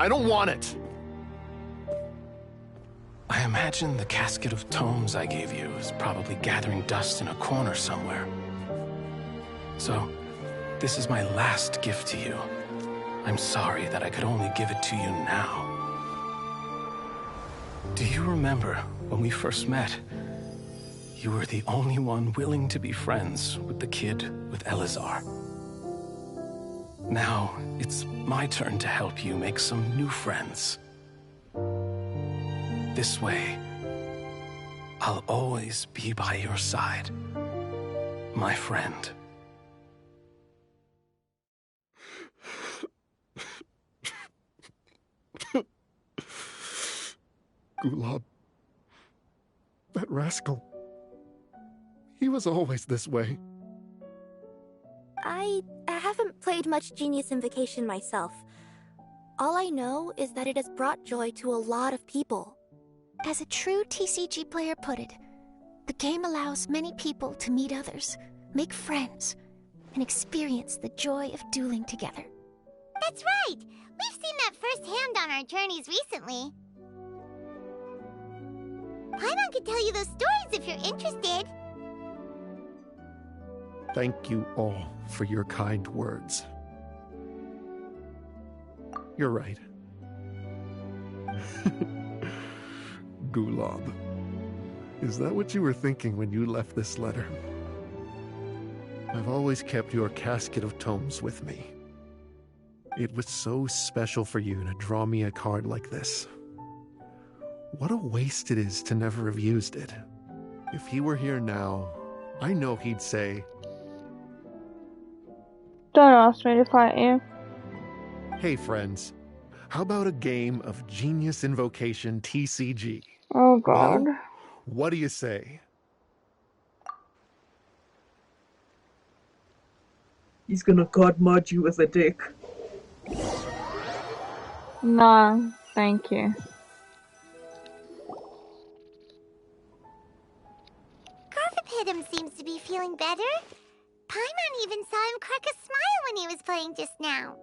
I don't want it! I imagine the casket of tomes I gave you is probably gathering dust in a corner somewhere. So, this is my last gift to you. I'm sorry that I could only give it to you now. Do you remember when we first met? You were the only one willing to be friends with the kid with Elazar. Now, it's my turn to help you make some new friends. This way, I'll always be by your side, my friend. Gulob. That rascal. He was always this way. I haven't played much Genius Invocation myself. All I know is that it has brought joy to a lot of people. As a true TCG player put it, the game allows many people to meet others, make friends, and experience the joy of dueling together. That's right! We've seen that firsthand on our journeys recently. Paimon could tell you those stories if you're interested. Thank you all for your kind words. You're right. Gulob. Is that what you were thinking when you left this letter? I've always kept your casket of tomes with me. It was so special for you to draw me a card like this. What a waste it is to never have used it. If he were here now, I know he'd say, "Don't ask me to fight you." "Hey friends, how about a game of Genius Invocation TCG? Oh god. Well, what do you say?" He's gonna god mod you as a dick. No, thank you. Garfapidum seems to be feeling better. Paimon even saw him crack a smile when he was playing just now.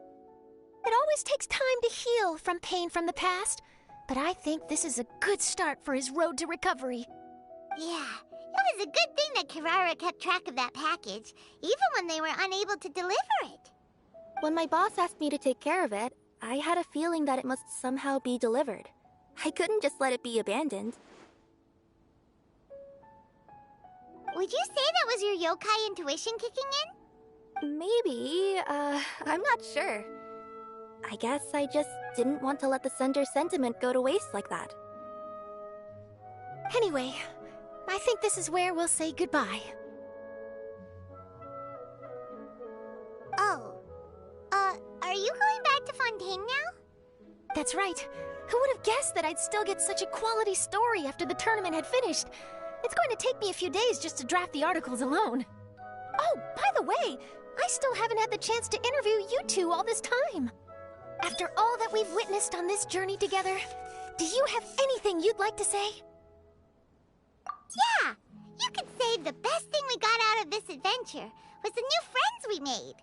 It always takes time to heal from pain from the past, but I think this is a good start for his road to recovery. Yeah, it was a good thing that Kirara kept track of that package, even when they were unable to deliver it. When my boss asked me to take care of it, I had a feeling that it must somehow be delivered. I couldn't just let it be abandoned. Would you say that was your yokai intuition kicking in? Maybe, I'm not sure. I guess I just didn't want to let the sender's sentiment go to waste like that. Anyway, I think this is where we'll say goodbye. Oh. Are you going back to Fontaine now? That's right. Who would have guessed that I'd still get such a quality story after the tournament had finished? It's going to take me a few days just to draft the articles alone. Oh, by the way, I still haven't had the chance to interview you two all this time. After all that we've witnessed on this journey together, do you have anything you'd like to say? Yeah! You could say the best thing we got out of this adventure was the new friends we made.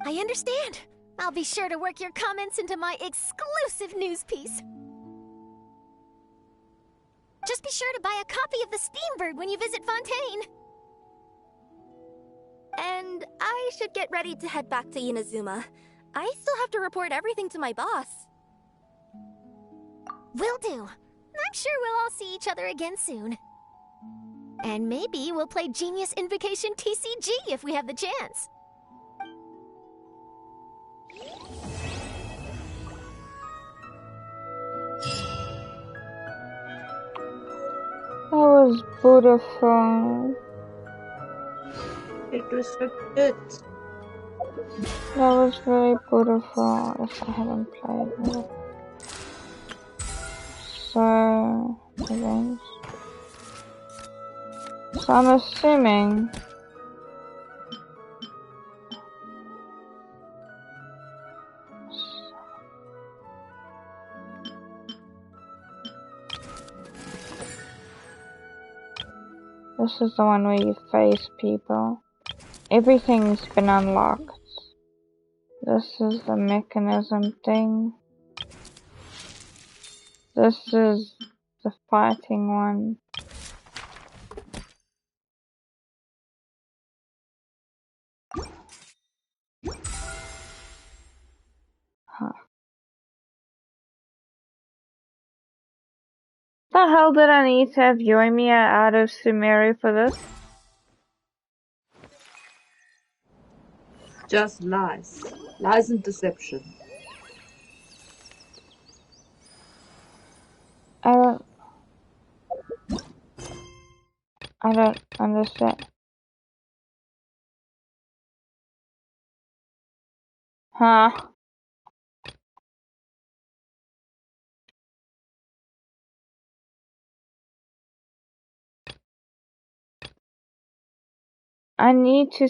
I understand. I'll be sure to work your comments into my exclusive news piece. Just be sure to buy a copy of the Steambird when you visit Fontaine. And I should get ready to head back to Inazuma. I still have to report everything to my boss. Will do. I'm sure we'll all see each other again soon. And maybe we'll play Genius Invocation TCG if we have the chance. That was beautiful. It was so good. That was very beautiful. If I haven't played it. So, events. So I'm assuming this is the one where you face people. Everything's been unlocked. This is the mechanism thing. This is the fighting one. Huh. The hell did I need to have Yoimiya out of Sumeru for this? Just lies. Lies and deception. I don't understand. Huh? I need to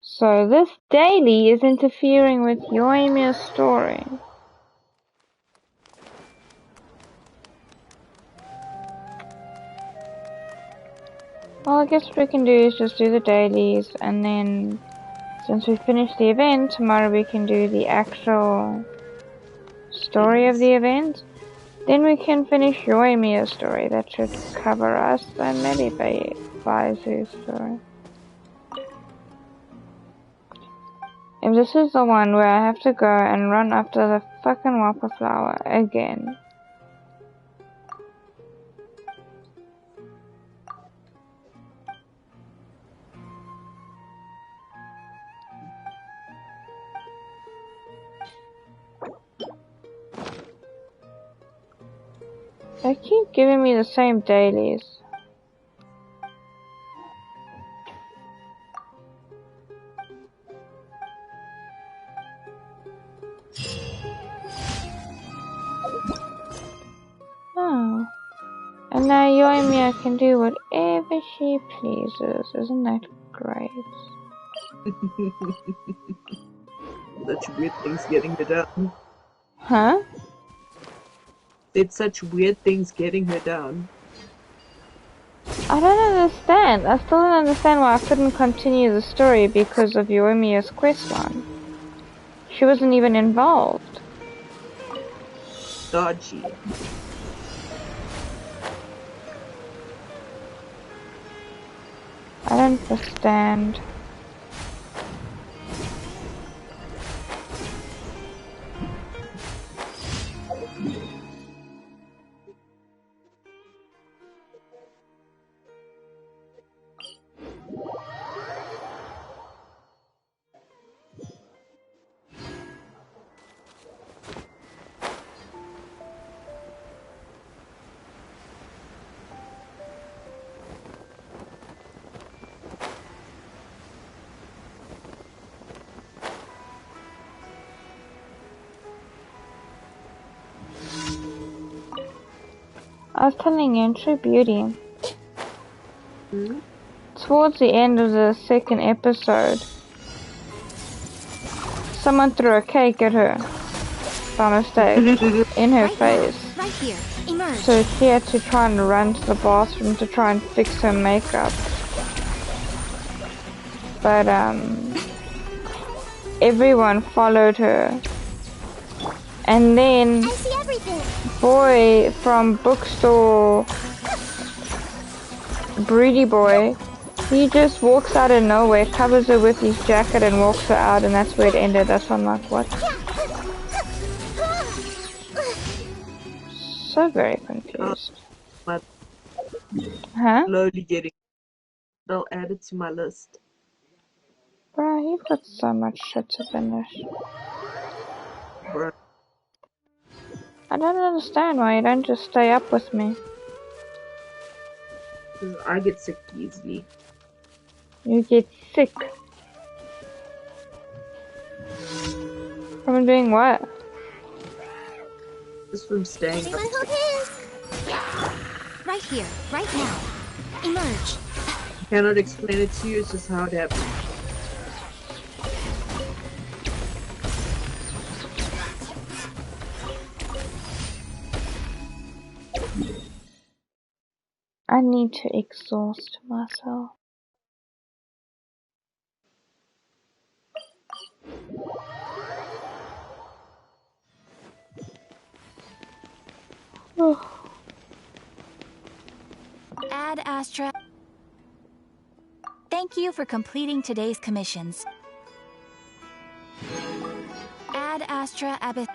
So this daily is interfering with Yoimiya's story. Well, I guess what we can do is just do the dailies, and then since we finished the event, tomorrow we can do the actual story of the event. Then we can finish Yoimiya's story. That should cover us, and maybe Baizu's story. If this is the one where I have to go and run after the fucking Wappa flower again. They keep giving me the same dailies. Oh. And now Yoimiya can do whatever she pleases. Isn't that great? Such weird things getting her down. Huh? It's such weird things getting her down. I don't understand. I still don't understand why I couldn't continue the story because of Yoimiya's questline. She wasn't even involved. Dodgy. I don't understand. I was telling you, in True Beauty, towards the end of the second episode, someone threw a cake at her by mistake in her face. Right here. Emerge. So she had to try and run to the bathroom to try and fix her makeup. But everyone followed her. And then I see everything. Boy from bookstore, Broody Boy, he just walks out of nowhere, covers her with his jacket and walks her out, and that's where it ended. That's why I'm like, what? So very confused. Huh? Slowly getting. I'll add it to my list. Bruh, you've got so much shit to finish. Bruh. I don't understand why you don't just stay up with me. Because I get sick easily. You get sick. From doing what? Just from staying up. Right here. Right now. Emerge. I cannot explain it to you, it's just how it happened. I need to exhaust myself. Ad Astra. Thank you for completing today's commissions. Ad Astra Abyss.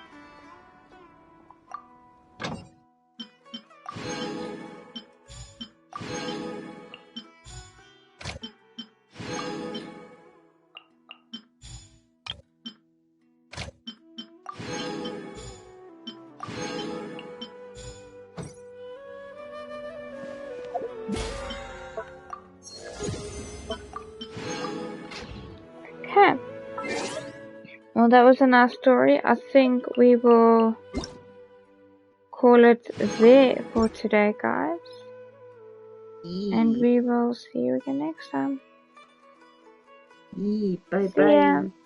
Well, that was a nice story. I think we will call it there for today, guys. And we will see you again next time. Bye See ya. bye.